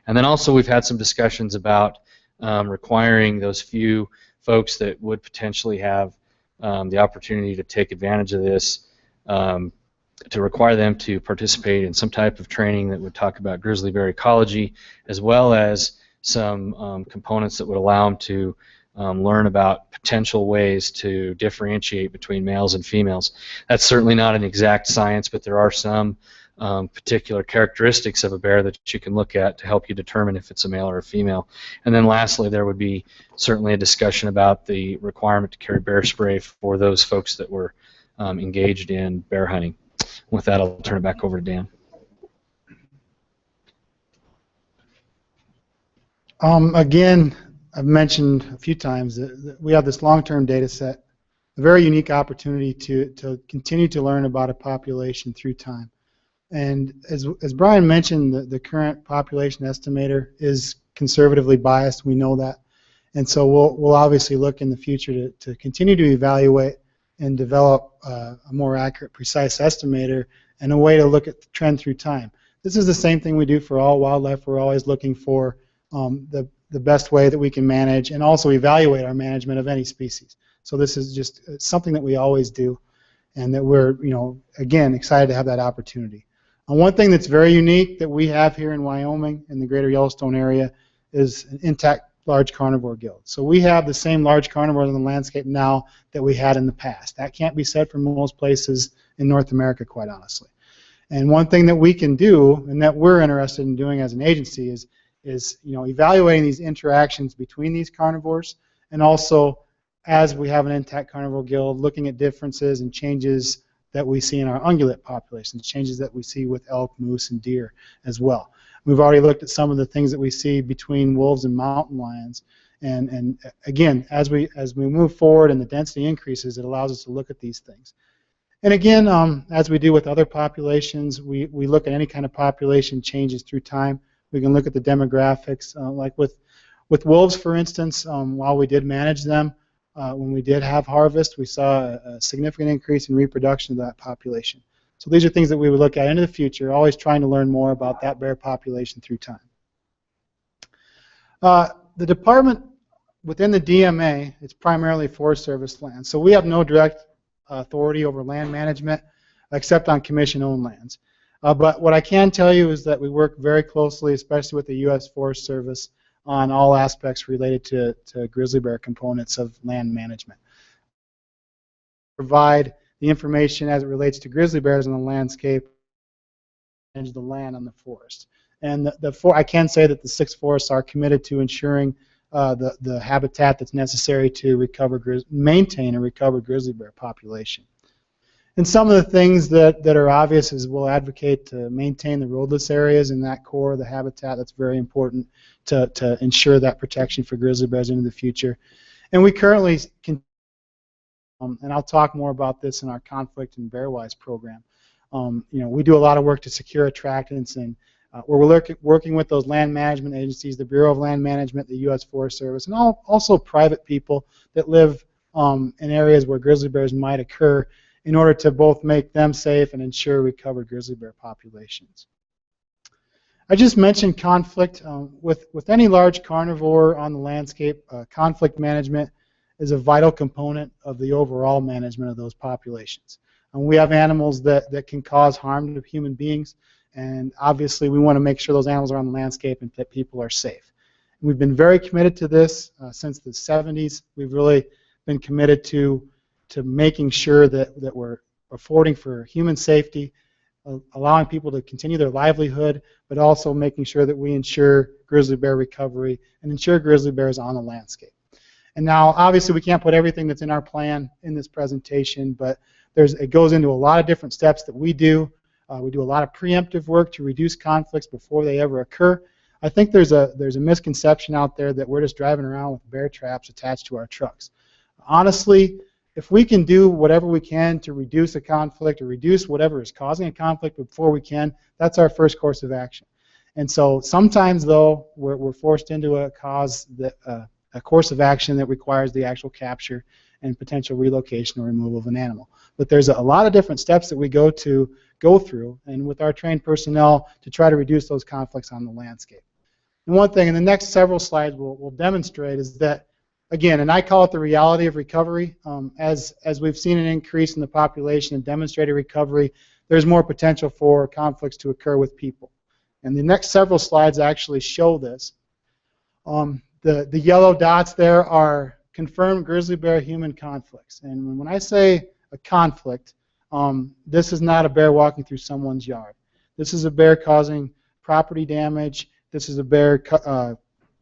And then also we've had some discussions about requiring those few folks that would potentially have the opportunity to take advantage of this, to require them to participate in some type of training that would talk about grizzly bear ecology, as well as some components that would allow them to learn about potential ways to differentiate between males and females. That's certainly not an exact science, but there are some particular characteristics of a bear that you can look at to help you determine if it's a male or a female. And then lastly, there would be certainly a discussion about the requirement to carry bear spray for those folks that were engaged in bear hunting. With that, I'll turn it back over to Dan.
Again, I've mentioned a few times that we have this long-term data set, a very unique opportunity to continue to learn about a population through time. And as Brian mentioned, the current population estimator is conservatively biased. We know that. And so we'll obviously look in the future to continue to evaluate and develop a more accurate, precise estimator and a way to look at the trend through time. This is the same thing we do for all wildlife. We're always looking for the best way that we can manage and also evaluate our management of any species. So this is just something that we always do, and that we're, again, excited to have that opportunity. One thing that's very unique that we have here in Wyoming in the greater Yellowstone area is an intact large carnivore guild. So we have the same large carnivores in the landscape now that we had in the past. That can't be said for most places in North America, quite honestly. And one thing that we can do, and that we're interested in doing as an agency, is evaluating these interactions between these carnivores, and also, as we have an intact carnivore guild, looking at differences and changes that we see in our ungulate populations, changes that we see with elk, moose, and deer as well. We've already looked at some of the things that we see between wolves and mountain lions, and again, as we move forward and the density increases, it allows us to look at these things. And again, as we do with other populations, we look at any kind of population changes through time. We can look at the demographics, like with wolves, for instance. While we did manage them, when we did have harvest, we saw a significant increase in reproduction of that population. So these are things that we would look at into the future, always trying to learn more about that bear population through time. The department within the DMA, it's primarily Forest Service land. So we have no direct authority over land management except on commission-owned lands. But what I can tell you is that we work very closely, especially with the U.S. Forest Service, on all aspects related to grizzly bear components of land management. Provide the information as it relates to grizzly bears in the landscape, manage the land on the forest. And I can say that the 6 forests are committed to ensuring the habitat that's necessary to maintain and recover grizzly bear population. And some of the things that are obvious is we'll advocate to maintain the roadless areas in that core of the habitat. That's very important to ensure that protection for grizzly bears into the future. And we currently can, and I'll talk more about this in our conflict and bear-wise program. We do a lot of work to secure attractants, and we're working with those land management agencies, the Bureau of Land Management, the U.S. Forest Service, and also private people that live in areas where grizzly bears might occur, in order to both make them safe and ensure recovered grizzly bear populations. I just mentioned conflict. With any large carnivore on the landscape, conflict management is a vital component of the overall management of those populations. And we have animals that can cause harm to human beings, and obviously we want to make sure those animals are on the landscape and that people are safe. And we've been very committed to this since the 70s. We've really been committed to making sure that we're affording for human safety, allowing people to continue their livelihood, but also making sure that we ensure grizzly bear recovery and ensure grizzly bears on the landscape. And now, obviously, we can't put everything that's in our plan in this presentation, but it goes into a lot of different steps that we do. We do a lot of preemptive work to reduce conflicts before they ever occur. I think there's a misconception out there that we're just driving around with bear traps attached to our trucks. Honestly, if we can do whatever we can to reduce a conflict or reduce whatever is causing a conflict before we can, that's our first course of action. And so sometimes, though, we're forced into a a course of action that requires the actual capture and potential relocation or removal of an animal. But there's a lot of different steps that we go through, and with our trained personnel to try to reduce those conflicts on the landscape. And one thing in the next several slides we'll demonstrate is that, again, and I call it the reality of recovery. As we've seen an increase in the population and demonstrated recovery, there's more potential for conflicts to occur with people. And the next several slides actually show this. The yellow dots there are confirmed grizzly bear human conflicts. And when I say a conflict, this is not a bear walking through someone's yard. This is a bear causing property damage. This is a bear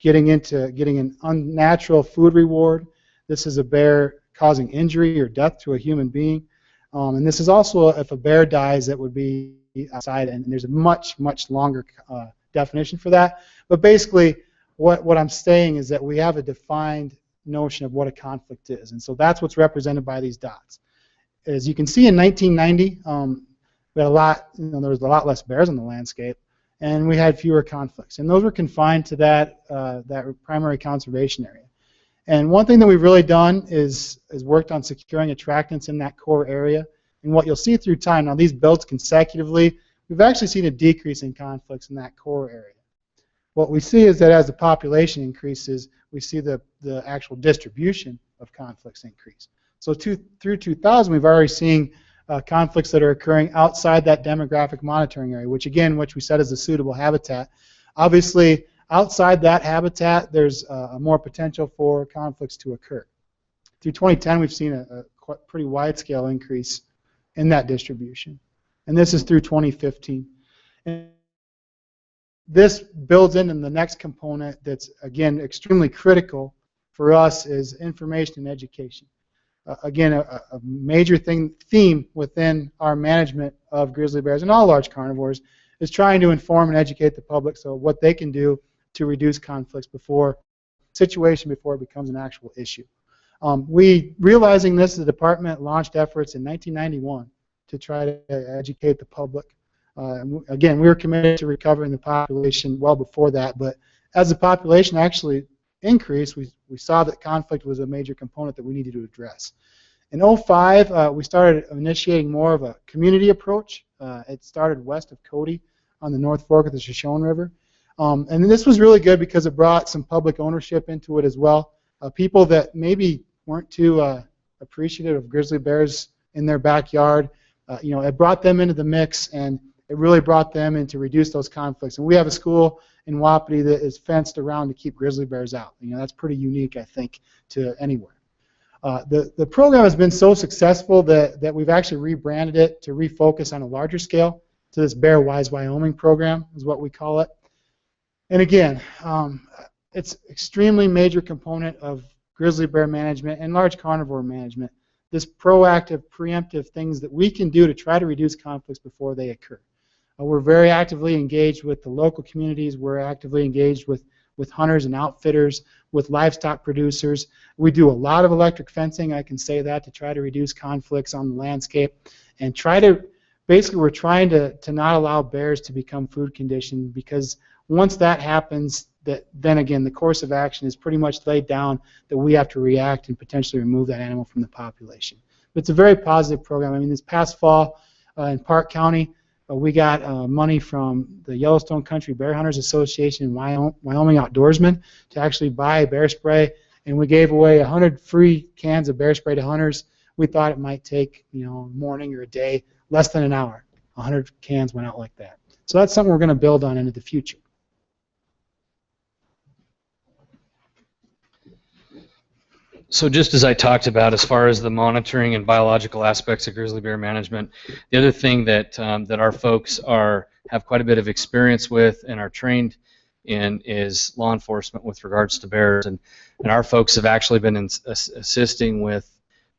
getting an unnatural food reward. This is a bear causing injury or death to a human being. And this is also, if a bear dies, that would be outside, and there's a much longer definition for that. But basically, what I'm saying is that we have a defined notion of what a conflict is, and so that's what's represented by these dots. As you can see, in 1990, we had there was a lot less bears on the landscape, and we had fewer conflicts, and those were confined to that primary conservation area. And one thing that we've really done is worked on securing attractants in that core area. And what you'll see through time, now these builds consecutively, we've actually seen a decrease in conflicts in that core area. What we see is that as the population increases, we see the actual distribution of conflicts increase. So through 2000, we've already seen conflicts that are occurring outside that demographic monitoring area, which we said is a suitable habitat. Obviously, outside that habitat, there's more potential for conflicts to occur. Through 2010, we've seen a pretty wide-scale increase in that distribution. And this is through 2015. And this builds into the next component that's, again, extremely critical for us is information and education. Again, a major theme within our management of grizzly bears and all large carnivores is trying to inform and educate the public so what they can do to reduce conflicts before it becomes an actual issue. Realizing this, the department launched efforts in 1991 to try to educate the public. Again, we were committed to recovering the population well before that, but as the population actually increased, we saw that conflict was a major component that we needed to address. In 2005, we started initiating more of a community approach. It started west of Cody on the North Fork of the Shoshone River. And this was really good because it brought some public ownership into it as well. People that maybe weren't too appreciative of grizzly bears in their backyard, it brought them into the mix, and it really brought them in to reduce those conflicts. And we have a school in Wapiti that is fenced around to keep grizzly bears out. That's pretty unique, I think, to anywhere. The program has been so successful that we've actually rebranded it to refocus on a larger scale to this Bear Wise Wyoming program is what we call it. And again, it's extremely major component of grizzly bear management and large carnivore management. This proactive, preemptive things that we can do to try to reduce conflicts before they occur. We're very actively engaged with the local communities. We're actively engaged with hunters and outfitters, with livestock producers. We do a lot of electric fencing, I can say that, to try to reduce conflicts on the landscape. And we're trying to not allow bears to become food conditioned, because once that happens, then again, the course of action is pretty much laid down that we have to react and potentially remove that animal from the population. But it's a very positive program. This past fall in Park County, we got money from the Yellowstone Country Bear Hunters Association and Wyoming Outdoorsmen to actually buy bear spray, and we gave away 100 free cans of bear spray to hunters. We thought it might take a morning or a day, less than an hour. 100 cans went out like that. So that's something we're going to build on into the future.
So just as I talked about, as far as the monitoring and biological aspects of grizzly bear management, the other thing that our folks have quite a bit of experience with and are trained in is law enforcement with regards to bears, and our folks have actually been assisting with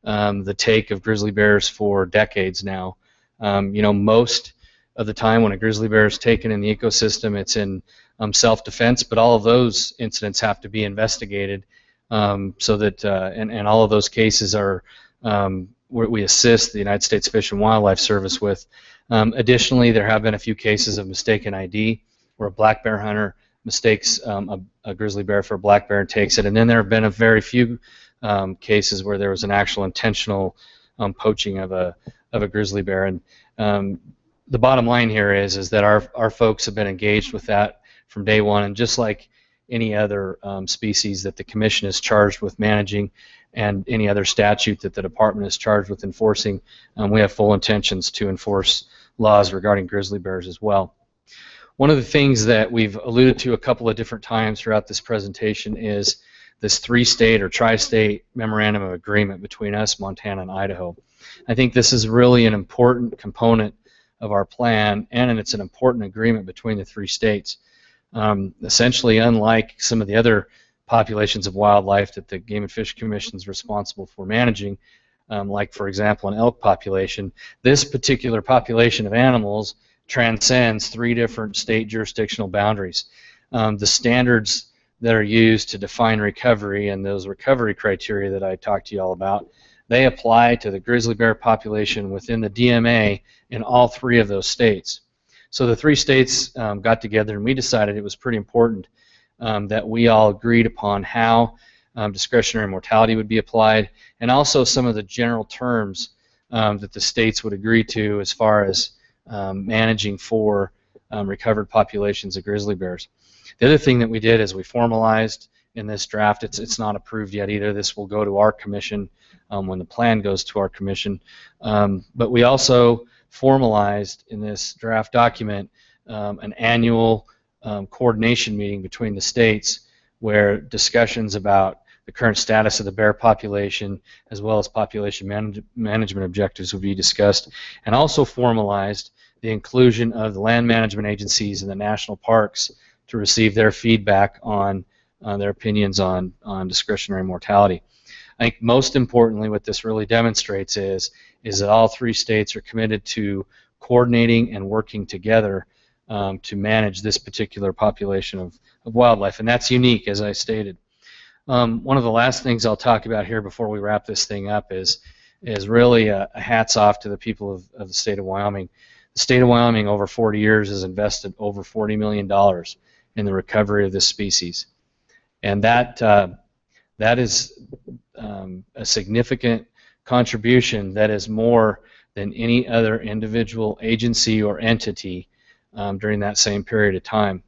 the take of grizzly bears for decades now. Most of the time when a grizzly bear is taken in the ecosystem, it's in self-defense, but all of those incidents have to be investigated. So that and all of those cases are we assist the United States Fish and Wildlife Service with. Additionally, there have been a few cases of mistaken ID where a black bear hunter mistakes a grizzly bear for a black bear and takes it. And then there have been a very few cases where there was an actual intentional poaching of a grizzly bear. And the bottom line here is that our folks have been engaged with that from day one, and just like any other species that the Commission is charged with managing and any other statute that the Department is charged with enforcing, we have full intentions to enforce laws regarding grizzly bears as well. One of the things that we've alluded to a couple of different times throughout this presentation is this three-state or tri-state memorandum of agreement between us, Montana, and Idaho. I think this is really an important component of our plan, and it's an important agreement between the three states. Essentially, unlike some of the other populations of wildlife that the Game and Fish Commission is responsible for managing, like, for example, an elk population, this particular population of animals transcends three different state jurisdictional boundaries. The standards that are used to define recovery and those recovery criteria that I talked to you all about, they apply to the grizzly bear population within the DMA in all three of those states. So the three states got together and we decided it was pretty important that we all agreed upon how discretionary mortality would be applied, and also some of the general terms that the states would agree to as far as managing for recovered populations of grizzly bears. The other thing that we did is we formalized in this draft, it's not approved yet either, this will go to our commission when the plan goes to our commission, but we also formalized in this draft document an annual coordination meeting between the states where discussions about the current status of the bear population as well as population management objectives will be discussed, and also formalized the inclusion of the land management agencies and the national parks to receive their feedback on their opinions on discretionary mortality. I think most importantly what this really demonstrates is that all three states are committed to coordinating and working together to manage this particular population of wildlife, and that's unique, as I stated. One of the last things I'll talk about here before we wrap this thing up is really a hats off to the people of the state of Wyoming. The state of Wyoming over 40 years has invested over $40 million in the recovery of this species, and that is a significant contribution that is more than any other individual agency or entity during that same period of time.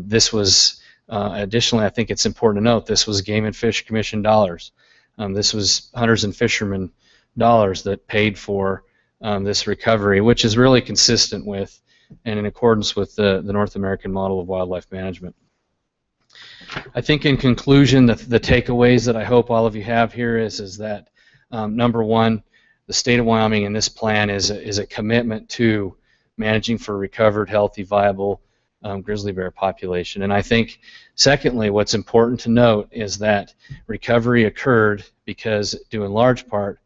This was additionally, I think it's important to note, this was Game and Fish Commission dollars. This was hunters and fishermen dollars that paid for this recovery, which is really consistent with and in accordance with the North American model of wildlife management. I think in conclusion, the takeaways that I hope all of you have here is that number one, the state of Wyoming in this plan is a commitment to managing for recovered, healthy, viable grizzly bear population. And I think, secondly, what's important to note is that recovery occurred because, due in large part,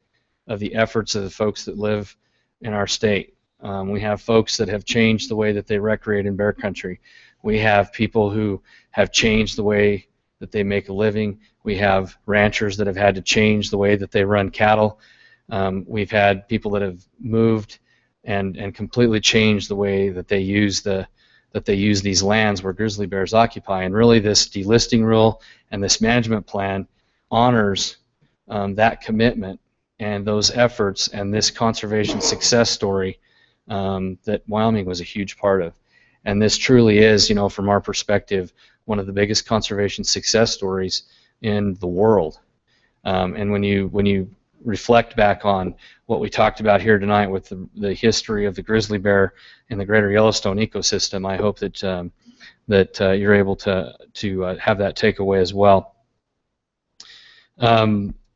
of the efforts of the folks that live in our state. We have folks that have changed the way that they recreate in bear country. We have people who have changed the way that they make a living. We have ranchers that have had to change the way that they run cattle. We've had people that have moved and completely changed the way that they use these lands where grizzly bears occupy. And really, this delisting rule and this management plan honors that commitment and those efforts and this conservation success story that Wyoming was a huge part of. And this truly is, from our perspective, one of the biggest conservation success stories in the world. And when you reflect back on what we talked about here tonight with the history of the grizzly bear in the greater Yellowstone ecosystem, I hope that you're able to have that takeaway as well.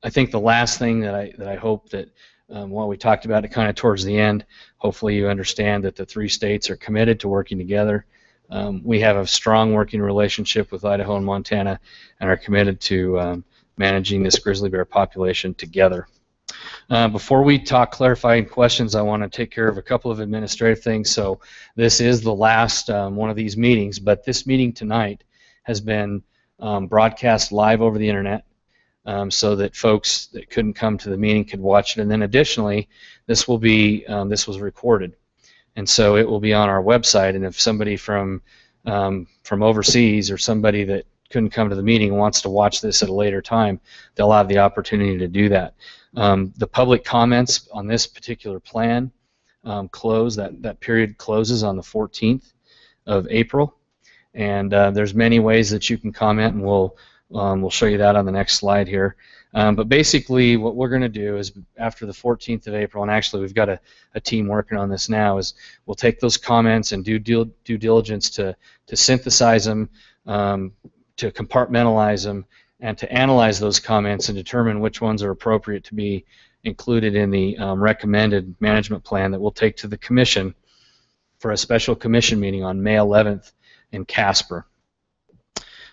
I think the last thing that I hope that while we talked about it kind of towards the end, hopefully you understand that the three states are committed to working together. We have a strong working relationship with Idaho and Montana and are committed to managing this grizzly bear population together. Before we talk clarifying questions, I want to take care of a couple of administrative things. So this is the last one of these meetings, but this meeting tonight has been broadcast live over the internet so that folks that couldn't come to the meeting could watch it. And then additionally, this was recorded, and so it will be on our website. And if somebody from from overseas or somebody that couldn't come to the meeting and wants to watch this at a later time, they'll have the opportunity to do that. The public comments on this particular plan that period closes on the 14th of April, and there's many ways that you can comment, and we'll show you that on the next slide here. But basically what we're going to do is after the 14th of April, and actually we've got a team working on this now, is we'll take those comments and do due diligence to synthesize them, to compartmentalize them, and to analyze those comments and determine which ones are appropriate to be included in the recommended management plan that we'll take to the commission for a special commission meeting on May 11th in Casper.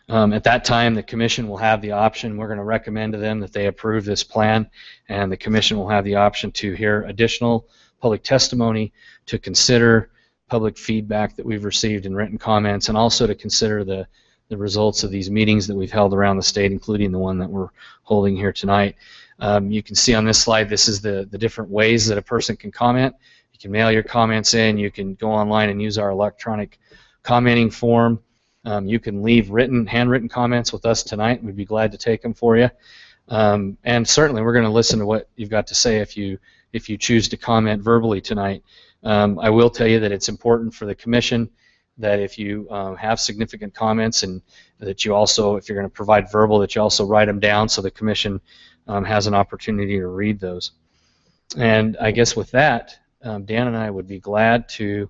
At that time, the commission will have the option. We're going to recommend to them that they approve this plan, and the commission will have the option to hear additional public testimony, to consider public feedback that we've received in written comments, and also to consider the results of these meetings that we've held around the state, including the one that we're holding here tonight. You can see on this slide, this is the different ways that a person can comment. You can mail your comments in. You can go online and use our electronic commenting form. You can leave handwritten comments with us tonight. We'd be glad to take them for you. And certainly we're going to listen to what you've got to say if you choose to comment verbally tonight. I will tell you that it's important for the commission that if you have significant comments, and that you also, if you're going to provide verbal, that you also write them down so the commission has an opportunity to read those. And I guess with that, Dan and I would be glad to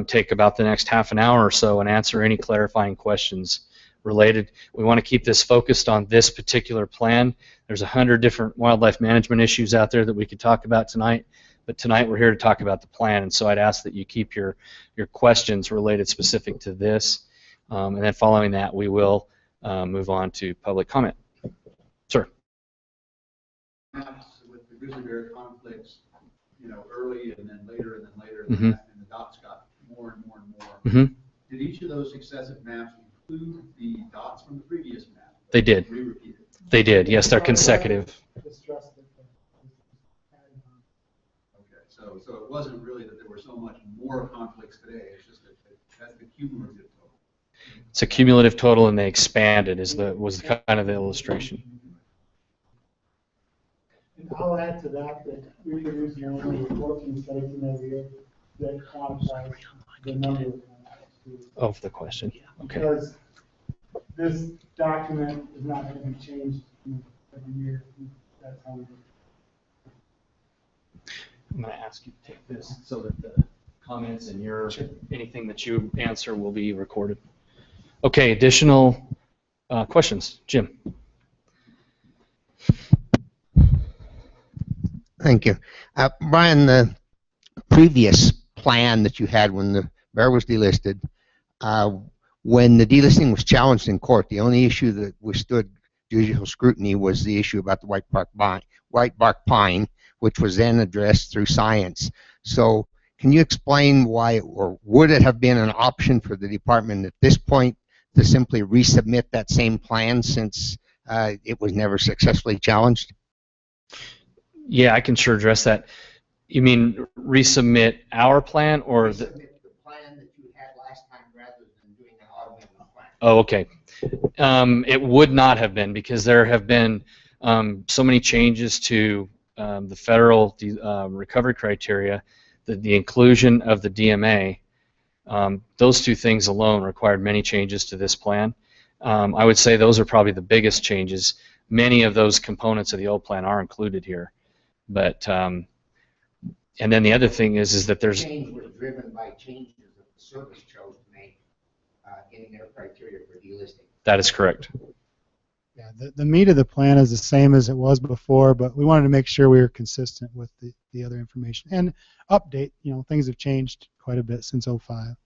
take about the next half an hour or so and answer any clarifying questions related. We want to keep this focused on this particular plan. There's 100 different wildlife management issues out there that we could talk about tonight, but tonight we're here to talk about the plan, and so I'd ask that you keep your questions related specific to this, and then following that we will move on to public comment. Sir.
With the grizzly bear conflicts, early and then later and then later,
Mm-hmm.
and the dots got more and more and more.
Mm-hmm.
Did each of those successive maps include the dots from the previous map?
They did.
Re-repeated.
They did. Yes, they're consecutive.
Okay, so it wasn't really that there were so much more conflicts today. It's just that that's the cumulative total.
It's a cumulative total, and they expanded. Was kind of the illustration.
And I'll add to that we produce only 14 studies in every year that quantifies the number of conflicts.
Of the question. Okay.
Because this document is not going to be changed every year. That's how we do it.
I'm going to ask you to take this so that the comments and anything that you answer will be recorded. Okay, additional questions? Jim.
Thank you. Brian, the previous plan that you had when the bear was delisted, when the delisting was challenged in court, the only issue that withstood judicial scrutiny was the issue about the white bark pine, which was then addressed through science. So can you explain why, or would it have been an option for the department at this point to simply resubmit that same plan since it was never successfully challenged?
Yeah, I can sure address that. You mean resubmit our plan, or
the plan that you had last time rather than doing an automated plan?
Oh, okay. It would not have been, because there have been so many changes to the federal recovery criteria, the inclusion of the DMA. Those two things alone required many changes to this plan. I would say those are probably the biggest changes. Many of those components of the old plan are included here. But and then the other thing is that there's
change was driven by changes that the service chose to make in their criteria for delisting.
That is correct.
Yeah, the meat of the plan is the same as it was before, but we wanted to make sure we were consistent with the other information and update. Things have changed quite a bit since '05.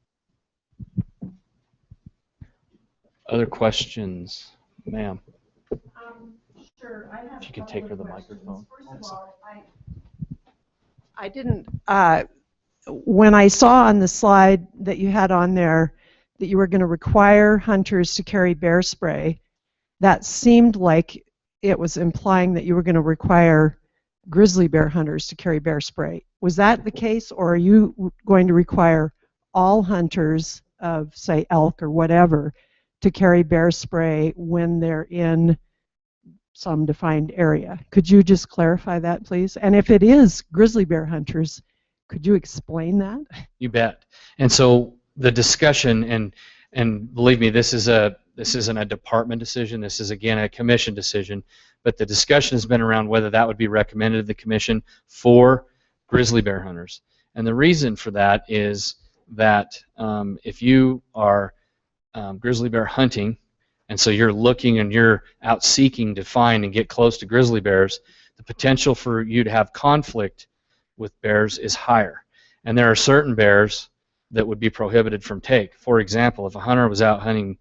Other questions, ma'am?
Sure, I have.
If you can take her the microphone.
First of all, I didn't. When I saw on the slide that you had on there that you were going to require hunters to carry bear spray, that seemed like it was implying that you were going to require grizzly bear hunters to carry bear spray. Was that the case, or are you going to require all hunters of say elk or whatever to carry bear spray when they're in some defined area. Could you just clarify that, please? And if it is grizzly bear hunters, could you explain that?
You bet. And so the discussion, and believe me, this isn't a department decision. This is, again, a commission decision. But the discussion has been around whether that would be recommended to the commission for grizzly bear hunters. And the reason for that is that if you are grizzly bear hunting, and so you're looking and you're out seeking to find and get close to grizzly bears, the potential for you to have conflict with bears is higher. And there are certain bears that would be prohibited from take. For example, if a hunter was out hunting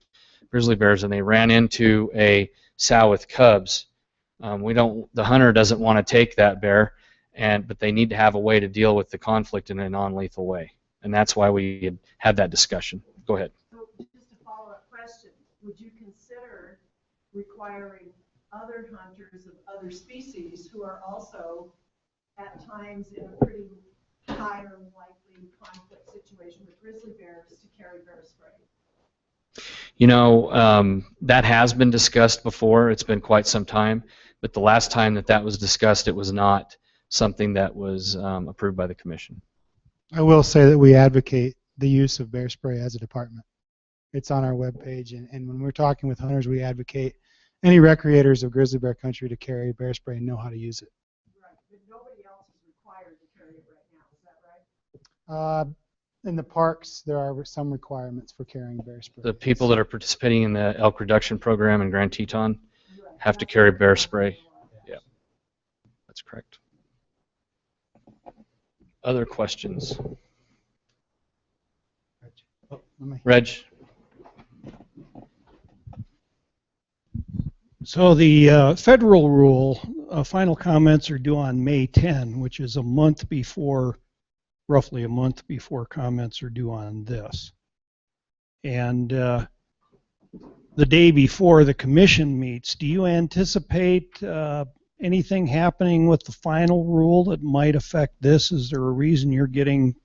grizzly bears and they ran into a sow with cubs, the hunter doesn't want to take that bear, but they need to have a way to deal with the conflict in a non-lethal way. And that's why we had that discussion. Go ahead.
So just a follow-up question. Would you consider requiring other hunters of other species who are also at times in a pretty high or likely conflict situation with grizzly bears to carry bear spray?
You know, that has been discussed before. It's been quite some time. But the last time that was discussed, it was not something that was approved by the commission.
I will say that we advocate the use of bear spray as a department. It's on our webpage, and when we're talking with hunters, we advocate any recreators of grizzly bear country to carry bear spray and know how to use it.
Right, but nobody else is required to carry it right now. Is that right?
In the parks, there are some requirements for carrying bear spray.
The people that are participating in the elk reduction program in Grand Teton have to carry bear spray. Yeah, that's correct. Other questions? Reg?
So the federal rule, final comments are due on May 10, which is a month before, roughly a month before comments are due on this. And the day before the commission meets, do you anticipate anything happening with the final rule that might affect this? Is there a reason you're getting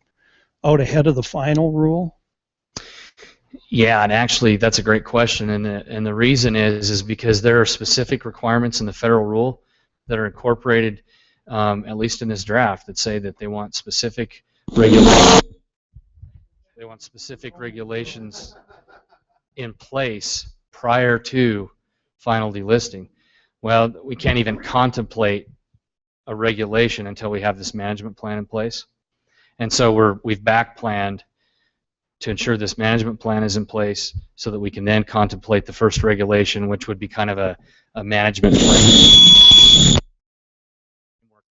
out ahead of the final rule?
Yeah, and actually that's a great question, and the reason is because there are specific requirements in the federal rule that are incorporated, at least in this draft, that say that they want specific regulations. They want specific regulations in place prior to final delisting. Well, we can't even contemplate a regulation until we have this management plan in place, and so we've back planned to ensure this management plan is in place so that we can then contemplate the first regulation, which would be kind of a management framework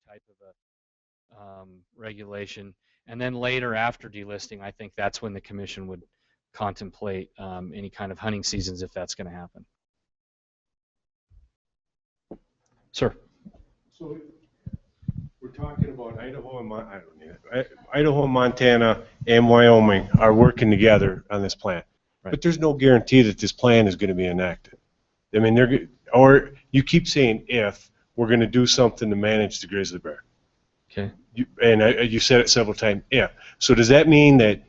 type of a regulation. And then later, after delisting, I think that's when the commission would contemplate any kind of hunting seasons if that's going to happen. Sir.
So we're talking about Idaho and Idaho, Montana, and Wyoming are working together on this plan.
Right.
But there's no guarantee that this plan is going to be enacted. I mean, or you keep saying if we're going to do something to manage the grizzly bear.
Okay.
You said it several times, if. So does that mean that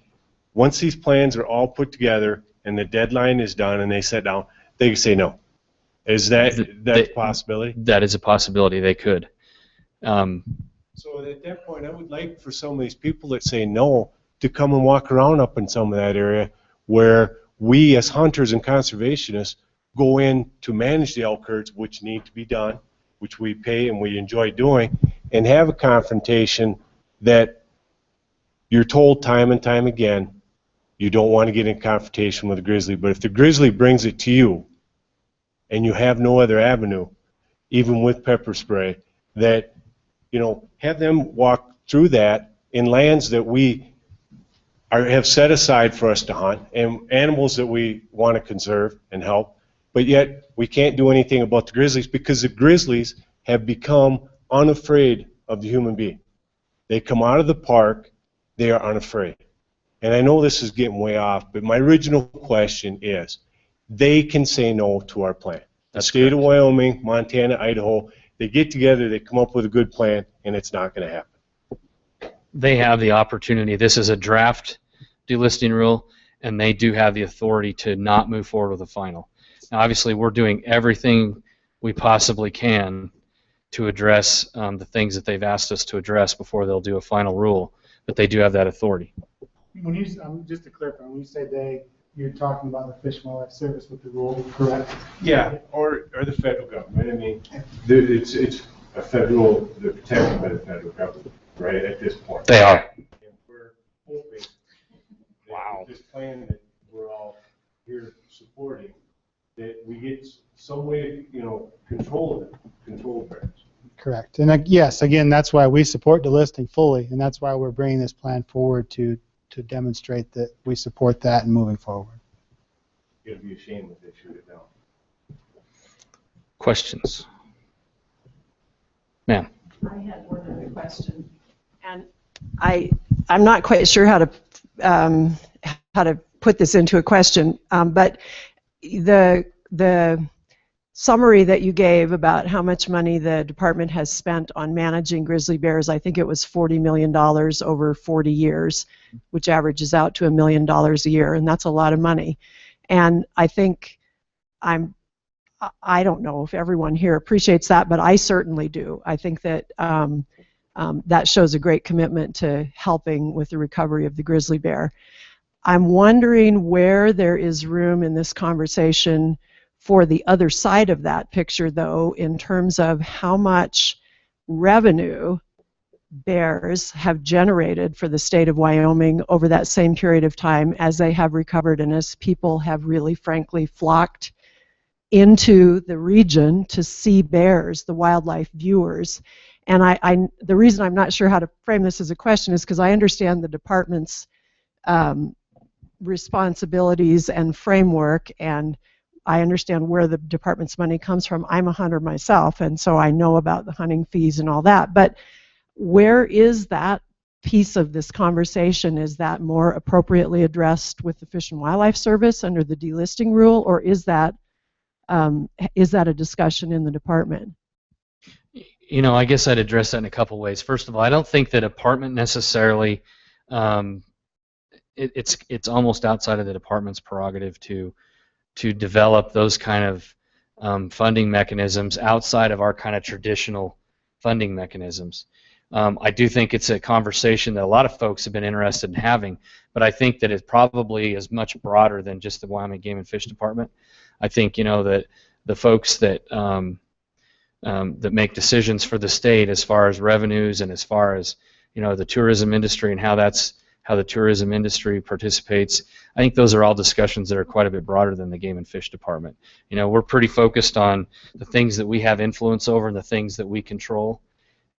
once these plans are all put together and the deadline is done and they sit down, they can say no? Is that a possibility?
That is a possibility. They could.
So at that point, I would like for some of these people that say no to come and walk around up in some of that area where we as hunters and conservationists go in to manage the elk herds, which need to be done, which we pay and we enjoy doing, and have a confrontation that you're told time and time again you don't want to get in confrontation with a grizzly, but if the grizzly brings it to you and you have no other avenue, even with pepper spray, that have them walk through that in lands that we have set aside for us to hunt and animals that we want to conserve and help, but yet we can't do anything about the grizzlies because the grizzlies have become unafraid of the human being. They come out of the park, they are unafraid. And I know this is getting way off, but my original question is, they can say no to our plan. The state of Wyoming, Montana, Idaho, they get together, they come up with a good plan, and it's not going to happen.
They have the opportunity. This is a draft delisting rule, and they do have the authority to not move forward with a final. Now, obviously, we're doing everything we possibly can to address the things that they've asked us to address before they'll do a final rule, but they do have that authority.
When you, just to clarify, when you say they, you're talking about the Fish and Wildlife Service with the rule, correct?
Yeah, or the federal government. I mean, it's a federal, they're protected by the federal government, right, at this point.
They are.
And we're hoping that this plan that we're all here supporting, that we get some way, control bears.
Correct. And yes, again, that's why we support delisting fully, and that's why we're bringing this plan forward to demonstrate that we support that and moving forward.
It'd be a shame if they shoot it down.
Questions? Ma'am.
I had one other question, and I'm not quite sure how to put this into a question, but the summary that you gave about how much money the department has spent on managing grizzly bears, I think it was $40 million over 40 years, which averages out to $1 million a year, and that's a lot of money. And I think I don't know if everyone here appreciates that, but I certainly do. I think that that shows a great commitment to helping with the recovery of the grizzly bear. I'm wondering where there is room in this conversation for the other side of that picture, though, in terms of how much revenue bears have generated for the state of Wyoming over that same period of time as they have recovered and as people have really, frankly, flocked into the region to see bears, the wildlife viewers. And the reason I'm not sure how to frame this as a question is because I understand the department's responsibilities and framework, and I understand where the department's money comes from. I'm a hunter myself, and so I know about the hunting fees and all that. But where is that piece of this conversation? Is that more appropriately addressed with the Fish and Wildlife Service under the delisting rule, or is that a discussion in the department?
I guess I'd address that in a couple ways. First of all, I don't think the department necessarily, it's almost outside of the department's prerogative to develop those kind of funding mechanisms outside of our kind of traditional funding mechanisms. I do think it's a conversation that a lot of folks have been interested in having, but I think that it probably is much broader than just the Wyoming Game and Fish Department. I think that the folks that that make decisions for the state as far as revenues and as far as the tourism industry and how the tourism industry participates, I think those are all discussions that are quite a bit broader than the Game and Fish Department. We're pretty focused on the things that we have influence over and the things that we control,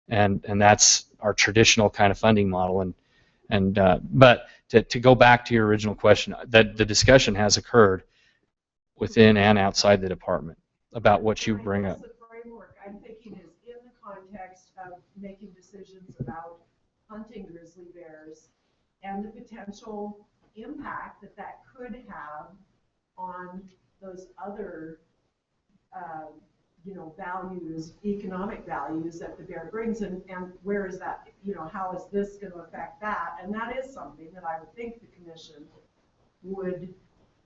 and that's our traditional kind of funding model. But to go back to your original question, that the discussion has occurred within and outside the department about what you bring up.
The framework I'm thinking is in the context of making decisions about hunting grizzly bears and the potential impact that could have on those other values, economic values that the bear brings, and where is that, how is this going to affect that? And that is something that I would think the commission would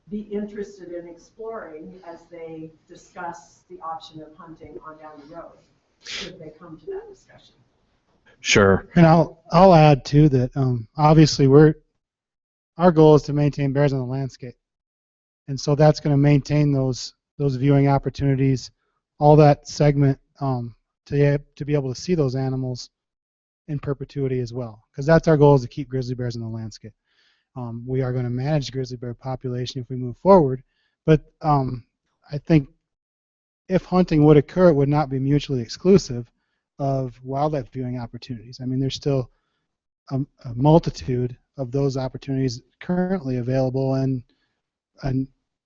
be interested in exploring as they discuss the option of hunting on down the road, should they come to that discussion.
Sure.
And I'll add too that obviously our goal is to maintain bears on the landscape, and so that's going to maintain those viewing opportunities, all that segment to be able to see those animals in perpetuity as well, because that's our goal, is to keep grizzly bears in the landscape. We are going to manage grizzly bear population if we move forward, but I think if hunting would occur, it would not be mutually exclusive of wildlife viewing opportunities. I mean, there's still a multitude of those opportunities currently available and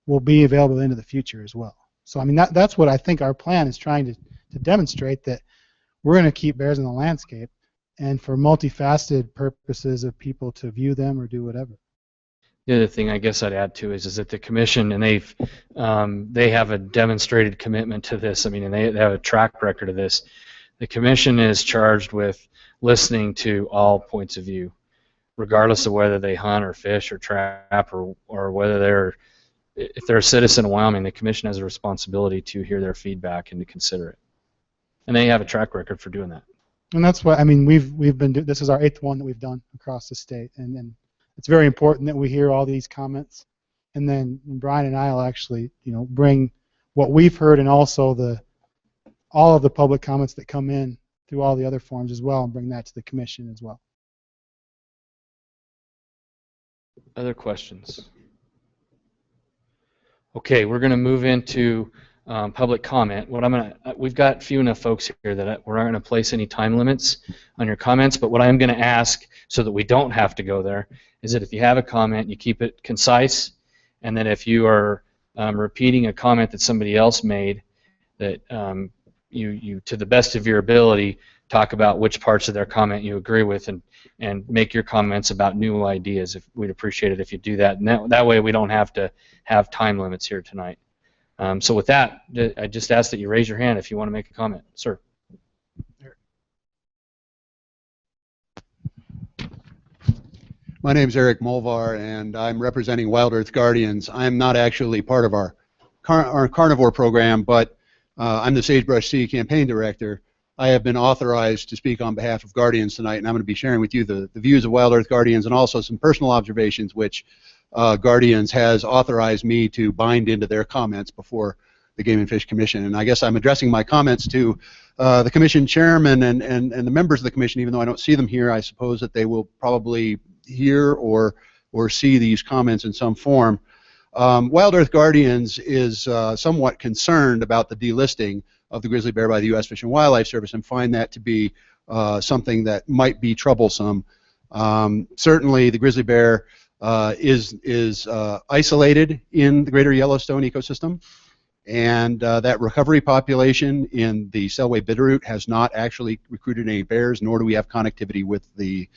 will be available into the future as well. So I mean, that's what I think our plan is trying to demonstrate, that we're going to keep bears in the landscape, and for multifaceted purposes of people to view them or do whatever.
The other thing I guess I'd add to is that the commission, and they have a demonstrated commitment to this. I mean, and they have a track record of this. The commission is charged with listening to all points of view. regardless of whether they hunt or fish or trap or whether if they're a citizen of Wyoming, the commission has a responsibility to hear their feedback and to consider it. And they have a track record for doing that.
And that's what I mean. We've been this is our 8th one that we've done across the state, and it's very important that we hear all these comments, and then Brian and I will actually bring what we've heard and also all of the public comments that come in through all the other forums as well, and bring that to the commission as well.
Other questions? Okay, we're going to move into public comment. We've got few enough folks here that we're not going to place any time limits on your comments, but what I'm going to ask so that we don't have to go there is that if you have a comment, you keep it concise, and then if you are repeating a comment that somebody else made, that you to the best of your ability talk about which parts of their comment you agree with, and make your comments about new ideas. We'd appreciate it if you do that, and that way we don't have to have time limits here tonight. So with that, I just ask that you raise your hand if you want to make a comment. Sir.
My name is Eric Mulvar, and I'm representing Wild Earth Guardians. I'm not actually part of our carnivore program, but I'm the Sagebrush Sea campaign director. I have been authorized to speak on behalf of Guardians tonight, and I'm going to be sharing with you the views of Wild Earth Guardians and also some personal observations which Guardians has authorized me to bind into their comments before the Game and Fish Commission. And I guess I'm addressing my comments to the Commission Chairman and the members of the Commission, even though I don't see them here. I suppose that they will probably hear or see these comments in some form. Wild Earth Guardians is somewhat concerned about the delisting of the grizzly bear by the U.S. Fish and Wildlife Service and find that to be something that might be troublesome. Certainly the grizzly bear is isolated in the greater Yellowstone ecosystem, and that recovery population in the Selway Bitterroot has not actually recruited any bears, nor do we have connectivity with the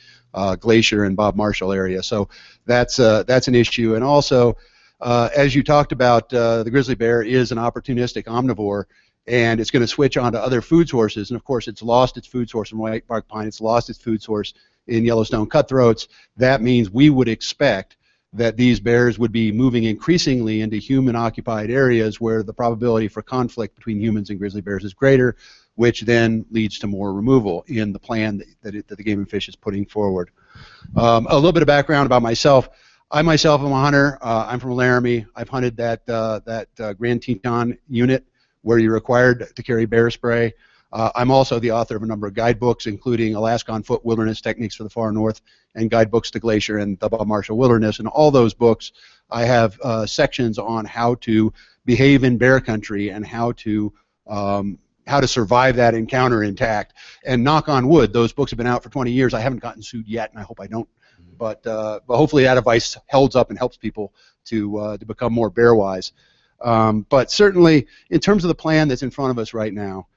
Glacier and Bob Marshall area. So that's an issue. And also, as you talked about, the grizzly bear is an opportunistic omnivore, and it's going to switch on to other food sources. And of course, it's lost its food source in white bark pine. It's lost its food source in Yellowstone cutthroats. That means we would expect that these bears would be moving increasingly into human-occupied areas where the probability for conflict between humans and grizzly bears is greater, which then leads to more removal in the plan that the Game and Fish is putting forward. A little bit of background about myself. I myself am a hunter. I'm from Laramie. I've hunted that Grand Teton unit where you're required to carry bear spray. I'm also the author of a number of guidebooks, including Alaska on Foot Wilderness Techniques for the Far North and guidebooks to Glacier and the Bob Marshall Wilderness. And all those books, I have sections on how to behave in bear country and how to survive that encounter intact. And knock on wood, those books have been out for 20 years. I haven't gotten sued yet, and I hope I don't. But hopefully that advice holds up and helps people to become more bear wise. But certainly, in terms of the plan that's in front of us right now,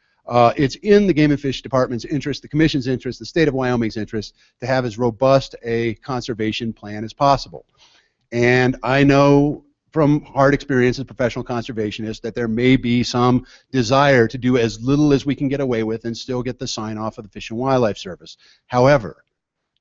it's in the Game and Fish Department's interest, the Commission's interest, the state of Wyoming's interest to have as robust a conservation plan as possible. And I know from hard experience as a professional conservationist that there may be some desire to do as little as we can get away with and still get the sign-off of the Fish and Wildlife Service. However,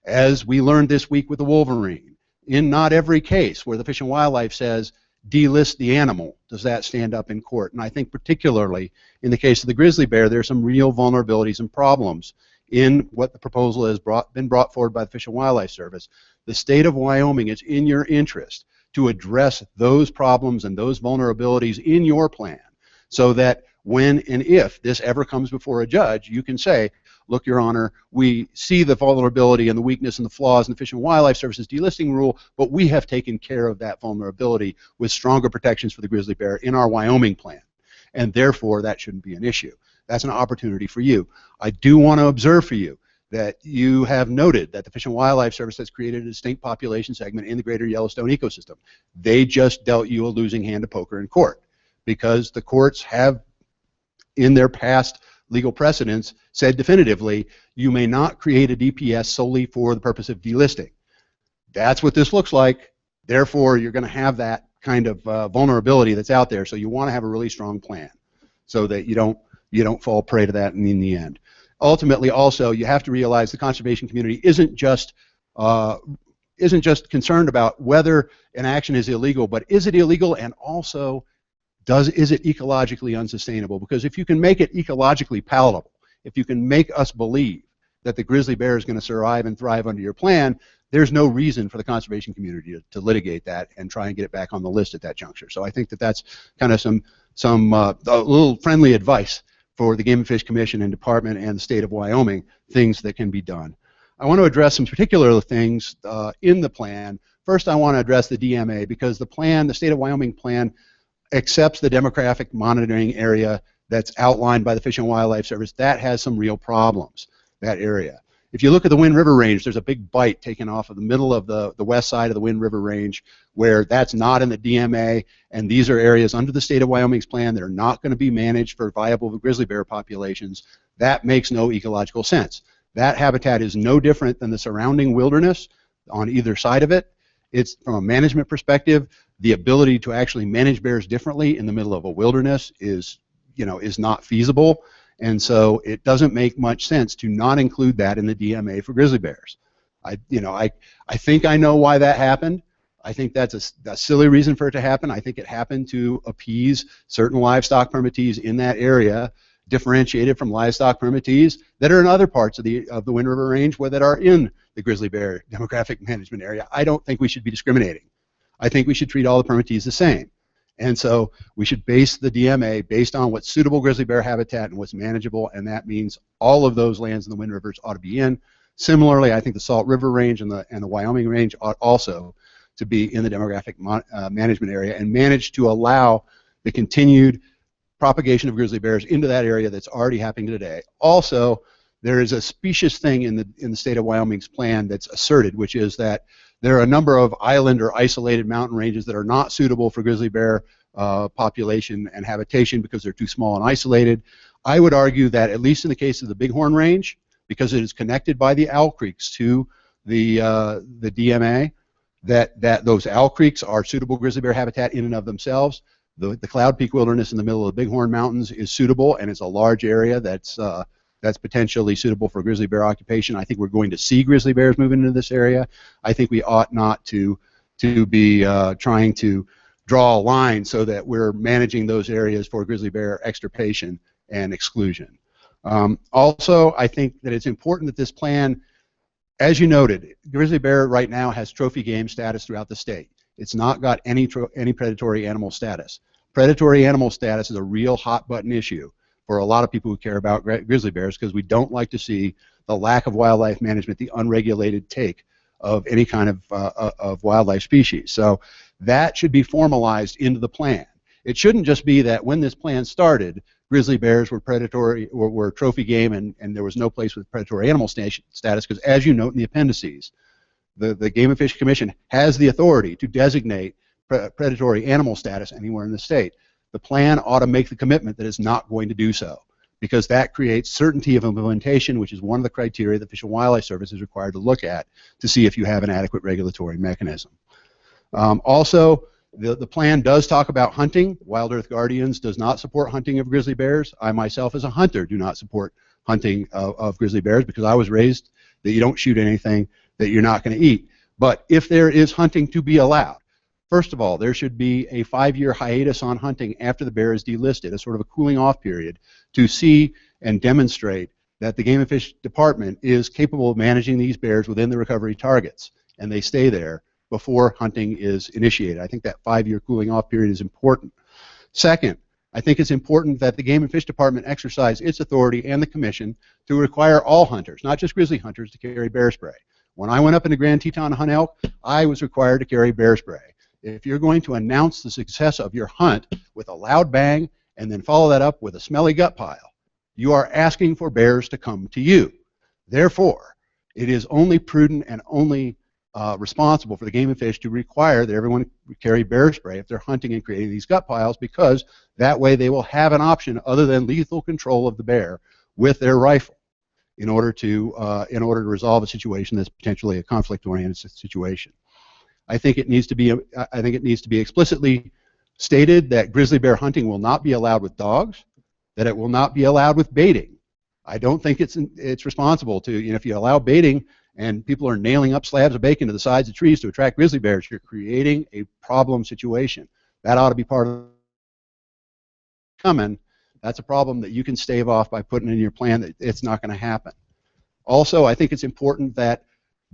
as we learned this week with the wolverine, in not every case where the Fish and Wildlife says delist the animal does that stand up in court. And I think particularly in the case of the grizzly bear, there are some real vulnerabilities and problems in what the proposal has been brought forward by the Fish and Wildlife Service. The state of Wyoming, it's in your interest to address those problems and those vulnerabilities in your plan so that when and if this ever comes before a judge, you can say, look, Your Honor, we see the vulnerability and the weakness and the flaws in the Fish and Wildlife Service's delisting rule, but we have taken care of that vulnerability with stronger protections for the grizzly bear in our Wyoming plan, and therefore that shouldn't be an issue. That's an opportunity for you. I do want to observe for you that you have noted that the Fish and Wildlife Service has created a distinct population segment in the greater Yellowstone ecosystem. They just dealt you a losing hand of poker in court because the courts have, in their past legal precedents, said definitively you may not create a DPS solely for the purpose of delisting. That's what this looks like. Therefore, you're going to have that kind of vulnerability that's out there. So you want to have a really strong plan so that you don't fall prey to that in the end. Ultimately, also, you have to realize the conservation community isn't just isn't just concerned about whether an action is illegal, but is it illegal, and also is it ecologically unsustainable? Because if you can make it ecologically palatable, if you can make us believe that the grizzly bear is going to survive and thrive under your plan, there's no reason for the conservation community to litigate that and try and get it back on the list at that juncture. So I think that that's kind of some a little friendly advice for the Game and Fish Commission and Department and the state of Wyoming, things that can be done. I want to address some particular things in the plan. First, I want to address the DMA, because the plan, the state of Wyoming plan, accepts the demographic monitoring area that's outlined by the Fish and Wildlife Service. That has some real problems, that area. If you look at the Wind River Range, there's a big bite taken off of the middle of the west side of the Wind River Range, where that's not in the DMA, and these are areas under the state of Wyoming's plan that are not going to be managed for viable grizzly bear populations. That makes no ecological sense. That habitat is no different than the surrounding wilderness on either side of it. It's, from a management perspective, the ability to actually manage bears differently in the middle of a wilderness is not feasible. And so it doesn't make much sense to not include that in the DMA for grizzly bears. I think I know why that happened. I think that's a silly reason for it to happen. I think it happened to appease certain livestock permittees in that area, differentiated from livestock permittees that are in other parts of the Wind River Range that are in the grizzly bear demographic management area. I don't think we should be discriminating. I think we should treat all the permittees the same. And so we should base the DMA based on what's suitable grizzly bear habitat and what's manageable, and that means all of those lands in the Wind Rivers ought to be in. Similarly, I think the Salt River Range and the Wyoming Range ought also to be in the demographic management area and manage to allow the continued propagation of grizzly bears into that area that's already happening today. Also, there is a specious thing in the state of Wyoming's plan that's asserted, which is that there are a number of island or isolated mountain ranges that are not suitable for grizzly bear population and habitation because they're too small and isolated. I would argue that, at least in the case of the Bighorn Range, because it is connected by the Owl Creeks to the DMA, that those Owl Creeks are suitable grizzly bear habitat in and of themselves. The Cloud Peak Wilderness in the middle of the Bighorn Mountains is suitable, and it's a large area that's potentially suitable for grizzly bear occupation. I think we're going to see grizzly bears moving into this area. I think we ought not to be trying to draw a line so that we're managing those areas for grizzly bear extirpation and exclusion. Also, I think that it's important that this plan, as you noted, grizzly bear right now has trophy game status throughout the state. It's not got any predatory animal status. Predatory animal status is a real hot button issue for a lot of people who care about grizzly bears, because we don't like to see the lack of wildlife management, the unregulated take of any kind of wildlife species. So that should be formalized into the plan. It shouldn't just be that when this plan started, grizzly bears were predatory or were trophy game, and there was no place with predatory animal status, because as you note in the appendices, the Game and Fish Commission has the authority to designate predatory animal status anywhere in the state. The plan ought to make the commitment that it's not going to do so, because that creates certainty of implementation, which is one of the criteria the Fish and Wildlife Service is required to look at to see if you have an adequate regulatory mechanism. Also, the plan does talk about hunting. Wild Earth Guardians does not support hunting of grizzly bears. I myself, as a hunter, do not support hunting of grizzly bears, because I was raised that you don't shoot anything that you're not going to eat. But if there is hunting to be allowed, first of all, there should be a 5-year hiatus on hunting after the bear is delisted, a sort of a cooling off period, to see and demonstrate that the Game and Fish Department is capable of managing these bears within the recovery targets, and they stay there before hunting is initiated. I think that 5-year cooling off period is important. Second, I think it's important that the Game and Fish Department exercise its authority and the Commission to require all hunters, not just grizzly hunters, to carry bear spray. When I went up into Grand Teton to hunt elk, I was required to carry bear spray. If you're going to announce the success of your hunt with a loud bang and then follow that up with a smelly gut pile, you are asking for bears to come to you. Therefore, it is only prudent and only responsible for the Game and Fish to require that everyone carry bear spray if they're hunting and creating these gut piles, because that way they will have an option other than lethal control of the bear with their rifle in order to resolve a situation that's potentially a conflict-oriented situation. I think it needs to be explicitly stated that grizzly bear hunting will not be allowed with dogs, that it will not be allowed with baiting. I don't think it's responsible to, if you allow baiting and people are nailing up slabs of bacon to the sides of trees to attract grizzly bears, you're creating a problem situation. That ought to be part of coming. That's a problem that you can stave off by putting in your plan that it's not going to happen. Also, I think it's important that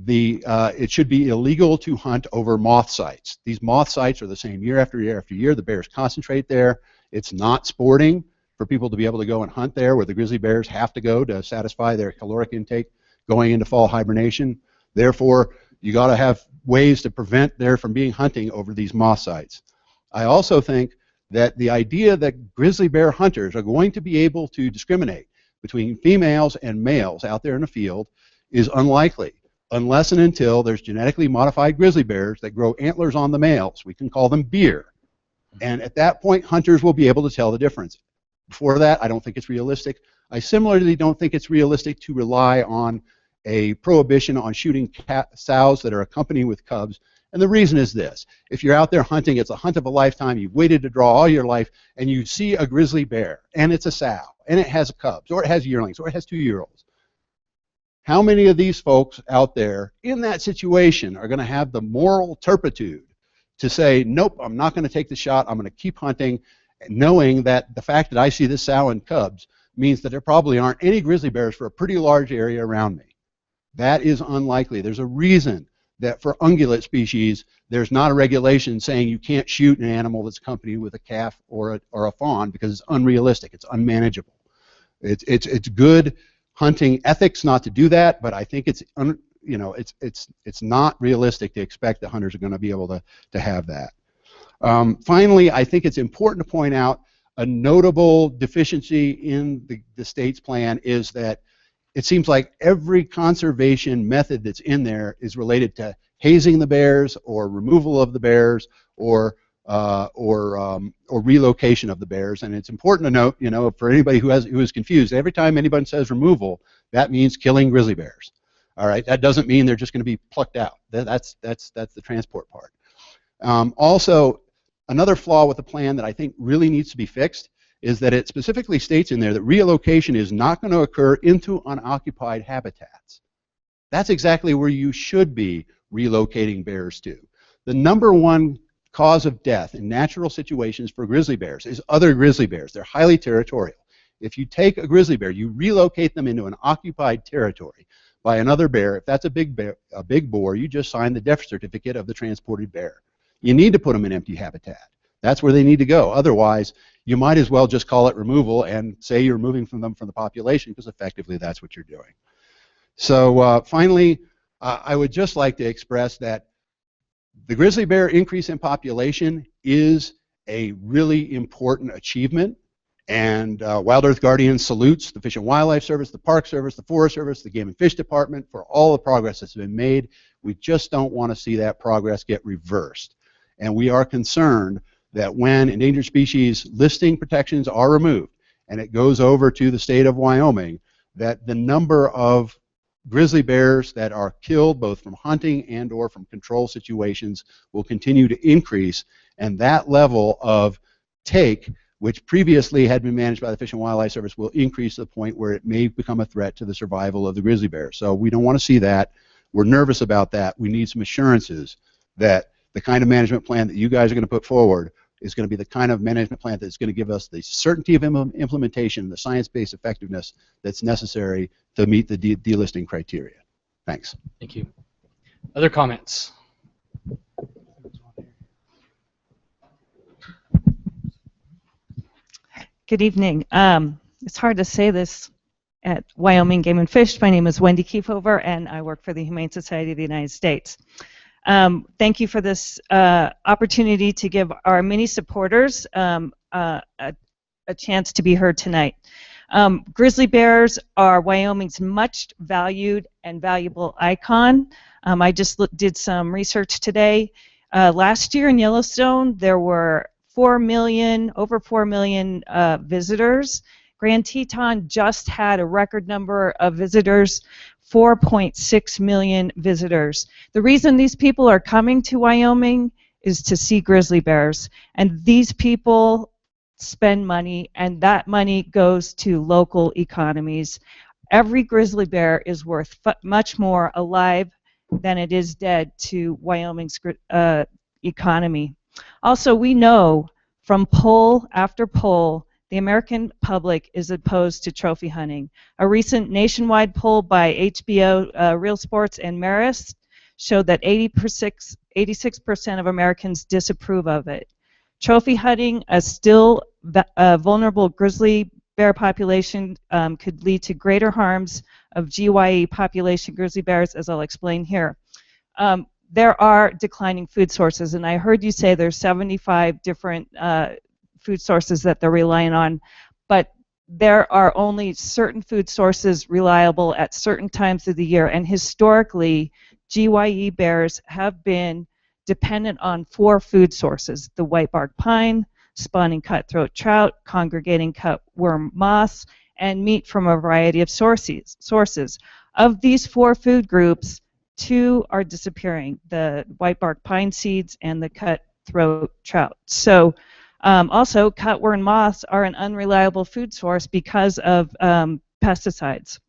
it should be illegal to hunt over moth sites. These moth sites are the same year after year after year. The bears concentrate there. It's not sporting for people to be able to go and hunt there where the grizzly bears have to go to satisfy their caloric intake going into fall hibernation. Therefore, you got to have ways to prevent there from being hunting over these moth sites. I also think that the idea that grizzly bear hunters are going to be able to discriminate between females and males out there in the field is unlikely, unless and until there's genetically modified grizzly bears that grow antlers on the males. We can call them beer. And at that point, hunters will be able to tell the difference. Before that, I don't think it's realistic. I similarly don't think it's realistic to rely on a prohibition on shooting sows that are accompanied with cubs. And the reason is this. If you're out there hunting, it's a hunt of a lifetime, you've waited to draw all your life, and you see a grizzly bear, and it's a sow, and it has cubs, or it has yearlings, or it has 2-year-olds. How many of these folks out there in that situation are going to have the moral turpitude to say, nope, I'm not going to take the shot, I'm going to keep hunting, knowing that the fact that I see this sow and cubs means that there probably aren't any grizzly bears for a pretty large area around me. That is unlikely. There's a reason that for ungulate species, there's not a regulation saying you can't shoot an animal that's accompanied with a calf or a fawn because it's unrealistic, it's unmanageable. It's good hunting ethics not to do that, but I think it's not realistic to expect that hunters are going to be able to have that. Finally, I think it's important to point out a notable deficiency in the state's plan is that it seems like every conservation method that's in there is related to hazing the bears or removal of the bears or relocation of the bears. And it's important to note, for anybody who is confused, every time anybody says removal, that means killing grizzly bears. All right, that doesn't mean they're just going to be plucked out. That's the transport part. Also, another flaw with the plan that I think really needs to be fixed is that it specifically states in there that relocation is not going to occur into unoccupied habitats. That's exactly where you should be relocating bears to. The number one cause of death in natural situations for grizzly bears is other grizzly bears. They're highly territorial. If you take a grizzly bear, you relocate them into an occupied territory by another bear. If that's a big boar, you just sign the death certificate of the transported bear. You need to put them in empty habitat. That's where they need to go. Otherwise, you might as well just call it removal and say you're removing them from the population, because effectively that's what you're doing. So finally, I would just like to express that the grizzly bear increase in population is a really important achievement, and Wild Earth Guardian salutes the Fish and Wildlife Service, the Park Service, the Forest Service, the Game and Fish Department for all the progress that's been made. We just don't want to see that progress get reversed. And we are concerned that when endangered species listing protections are removed and it goes over to the state of Wyoming, that the number of grizzly bears that are killed both from hunting and or from control situations will continue to increase, and that level of take, which previously had been managed by the Fish and Wildlife Service, will increase to the point where it may become a threat to the survival of the grizzly bear. So we don't want to see that. We're nervous about that. We need some assurances that the kind of management plan that you guys are going to put forward is going to be the kind of management plan that's going to give us the certainty of implementation, the science-based effectiveness that's necessary to meet the delisting criteria. Thanks.
Thank you. Other comments?
Good evening. It's hard to say this at Wyoming Game and Fish. My name is Wendy Kiefover, and I work for the Humane Society of the United States. Thank you for this opportunity to give our many supporters a chance to be heard tonight. Grizzly bears are Wyoming's much valued and valuable icon. I just did some research today. Last year in Yellowstone, there were over 4 million visitors. Grand Teton just had a record number of visitors, 4.6 million visitors. The reason these people are coming to Wyoming is to see grizzly bears, and these people spend money, and that money goes to local economies. Every grizzly bear is worth much more alive than it is dead to Wyoming's economy. Also, we know from poll after poll, the American public is opposed to trophy hunting. A recent nationwide poll by HBO, Real Sports, and Marist showed that 86% of Americans disapprove of it. Trophy hunting, a still vulnerable grizzly bear population, could lead to greater harms of GYE population grizzly bears, as I'll explain here. There are declining food sources, and I heard you say there's 75 different food sources that they're relying on, but there are only certain food sources reliable at certain times of the year, and historically, GYE bears have been dependent on 4 food sources: the whitebark pine, spawning cutthroat trout, congregating cutworm moths, and meat from a variety of sources. Of these 4 food groups, 2 are disappearing: the whitebark pine seeds and the cutthroat trout. So also, cutworm moths are an unreliable food source because of pesticides.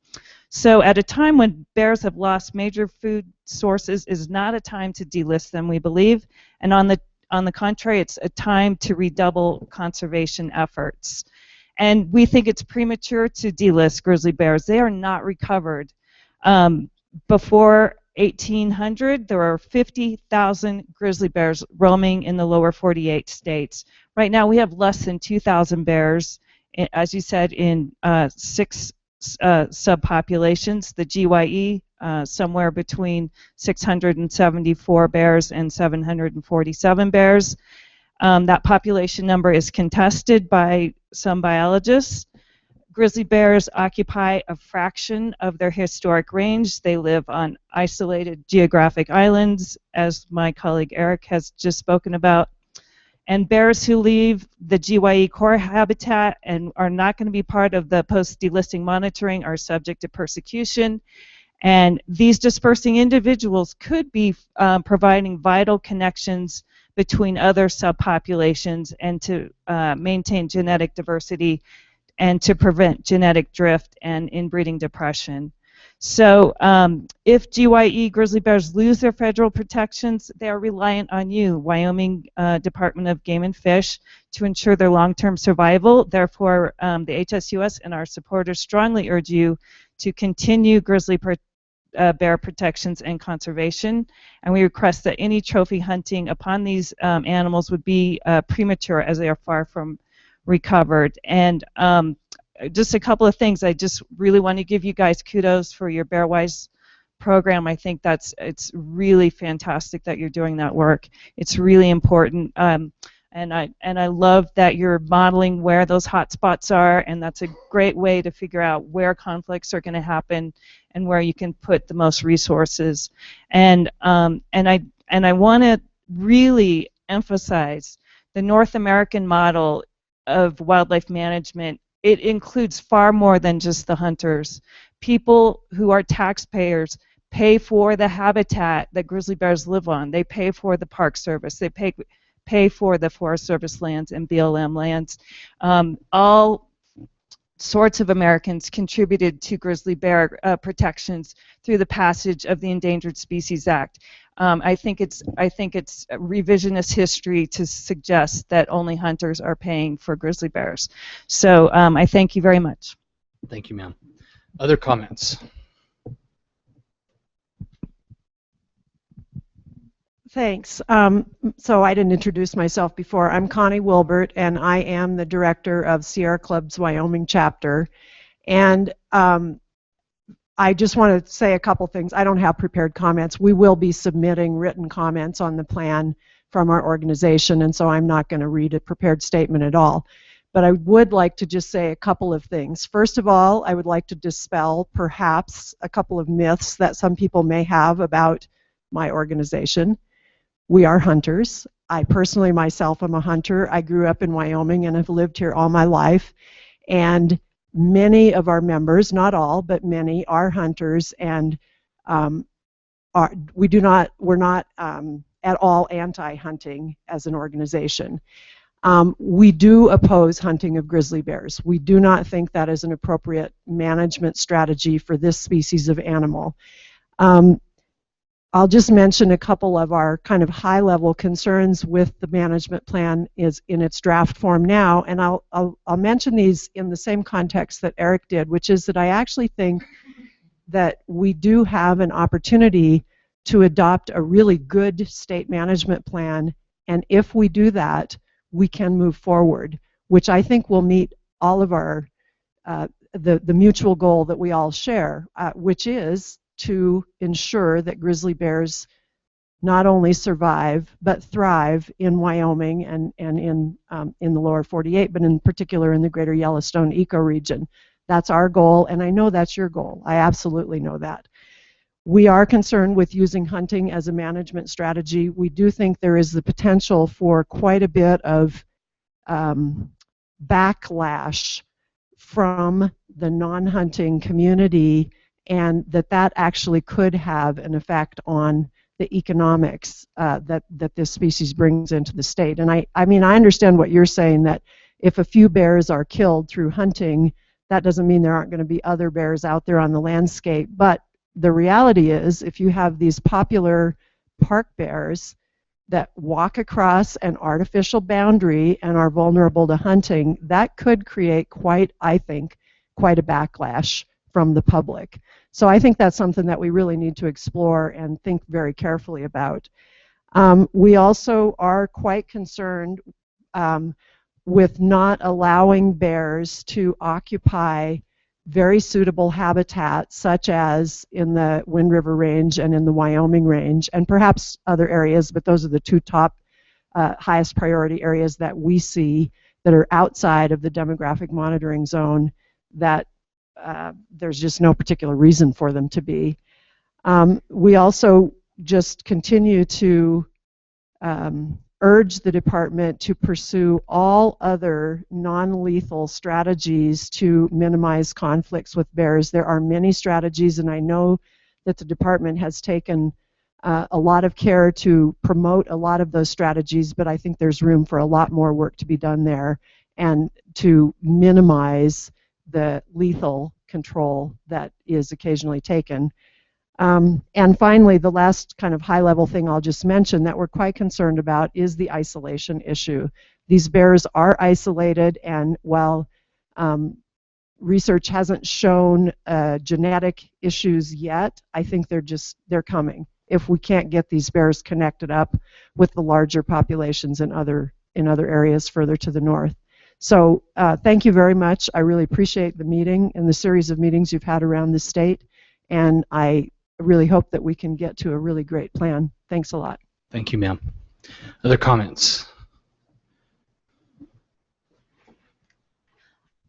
So at a time when bears have lost major food sources is not a time to delist them, we believe, and on the contrary, it's a time to redouble conservation efforts. And we think it's premature to delist grizzly bears. They are not recovered. Before 1800, there were 50,000 grizzly bears roaming in the lower 48 states. Right now, we have less than 2,000 bears, as you said, in 6 subpopulations. The GYE, somewhere between 674 bears and 747 bears. That population number is contested by some biologists. Grizzly bears occupy a fraction of their historic range. They live on isolated geographic islands, as my colleague Eric has just spoken about. And bears who leave the GYE core habitat and are not going to be part of the post-delisting monitoring are subject to persecution. And these dispersing individuals could be providing vital connections between other subpopulations and to maintain genetic diversity and to prevent genetic drift and inbreeding depression. So if GYE grizzly bears lose their federal protections, they are reliant on you, Wyoming Department of Game and Fish, to ensure their long-term survival. Therefore, the HSUS and our supporters strongly urge you to continue grizzly bear protections and conservation. And we request that any trophy hunting upon these animals would be premature, as they are far from recovered. And just a couple of things. I just really want to give you guys kudos for your BearWise program. I think it's really fantastic that you're doing that work. It's really important. And I love that you're modeling where those hot spots are, and that's a great way to figure out where conflicts are going to happen and where you can put the most resources. And I want to really emphasize the North American model of wildlife management. It includes far more than just the hunters. People who are taxpayers pay for the habitat that grizzly bears live on. They pay for the Park Service. They pay for the Forest Service lands and BLM lands. All sorts of Americans contributed to grizzly bear protections through the passage of the Endangered Species Act. I think it's revisionist history to suggest that only hunters are paying for grizzly bears. So I thank you very much.
Thank you, ma'am. Other comments?
Thanks. So I didn't introduce myself before. I'm Connie Wilbert, and I am the director of Sierra Club's Wyoming chapter. And I just want to say a couple things. I don't have prepared comments. We will be submitting written comments on the plan from our organization, and so I'm not going to read a prepared statement at all. But I would like to just say a couple of things. First of all, I would like to dispel perhaps a couple of myths that some people may have about my organization. We are hunters. I personally myself am a hunter. I grew up in Wyoming and have lived here all my life. And many of our members, not all, but many, are hunters, and we're not at all anti-hunting as an organization. We do oppose hunting of grizzly bears. We do not think that is an appropriate management strategy for this species of animal. I'll just mention a couple of our kind of high-level concerns with the management plan is in its draft form now, and I'll mention these in the same context that Eric did, which is that I actually think that we do have an opportunity to adopt a really good state management plan, and if we do that, we can move forward, which I think will meet all of our the mutual goal that we all share, which is to ensure that grizzly bears not only survive but thrive in Wyoming and in the lower 48, but in particular in the greater Yellowstone ecoregion. That's our goal, and I know that's your goal. I absolutely know that. We are concerned with using hunting as a management strategy. We do think there is the potential for quite a bit of backlash from the non-hunting community, and that actually could have an effect on the economics that this species brings into the state. And I mean, I understand what you're saying, that if a few bears are killed through hunting, that doesn't mean there aren't going to be other bears out there on the landscape. But the reality is, if you have these popular park bears that walk across an artificial boundary and are vulnerable to hunting, that could create I think, quite a backlash from the public. So I think that's something that we really need to explore and think very carefully about. We also are quite concerned with not allowing bears to occupy very suitable habitat, such as in the Wind River Range and in the Wyoming Range, and perhaps other areas, but those are the two top highest priority areas that we see that are outside of the demographic monitoring zone that there's just no particular reason for them to be. We also just continue to urge the department to pursue all other non-lethal strategies to minimize conflicts with bears. There are many strategies, and I know that the department has taken a lot of care to promote a lot of those strategies, but I think there's room for a lot more work to be done there and to minimize the lethal control that is occasionally taken. And finally, the last kind of high-level thing I'll just mention that we're quite concerned about is the isolation issue. These bears are isolated, and while research hasn't shown genetic issues yet, I think they're coming if we can't get these bears connected up with the larger populations in other areas further to the north. So thank you very much. I really appreciate the meeting and the series of meetings you've had around the state, and I really hope that we can get to a really great plan. Thanks a lot.
Thank you, ma'am. Other comments?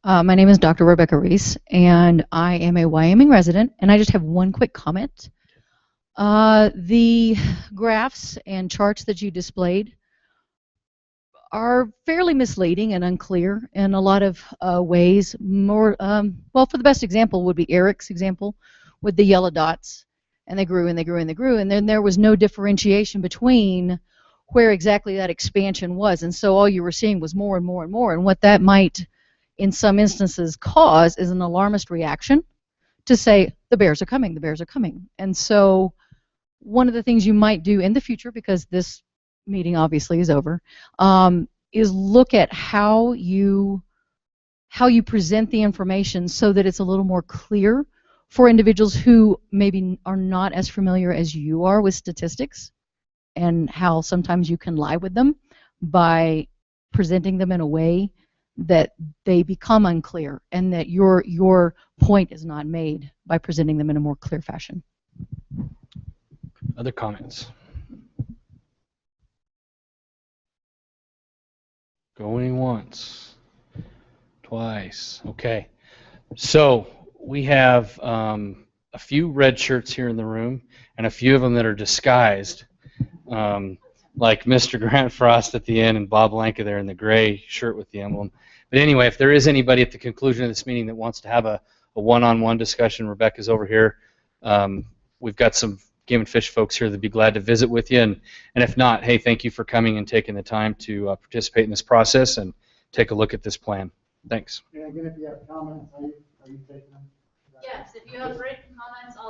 My name is Dr. Rebecca Reese, and I am a Wyoming resident, and I just have one quick comment. The graphs and charts that you displayed are fairly misleading and unclear in a lot of ways. Well, for the best example would be Eric's example with the yellow dots, and they grew and they grew and they grew, and then there was no differentiation between where exactly that expansion was, and so all you were seeing was more and more and more, and what that might in some instances cause is an alarmist reaction to say the bears are coming, the bears are coming. And so one of the things you might do in the future, because this meeting obviously is over, is look at how you present the information so that it's a little more clear for individuals who maybe are not as familiar as you are with statistics, and how sometimes you can lie with them by presenting them in a way that they become unclear and that your point is not made by presenting them in a more clear fashion.
Other comments? Going once, twice. Okay. So we have a few red shirts here in the room and a few of them that are disguised, like Mr. Grant Frost at the end and Bob Lanka there in the gray shirt with the emblem. But anyway, if there is anybody at the conclusion of this meeting that wants to have a one-on-one discussion, Rebecca's over here. We've got some Game and Fish folks here that'd be glad to visit with you. And if not, hey, thank you for coming and taking the time to participate in this process and take a look at this plan. Thanks.
And again, if you have comments, are you taking them?
Yes, if you have written comments, I'll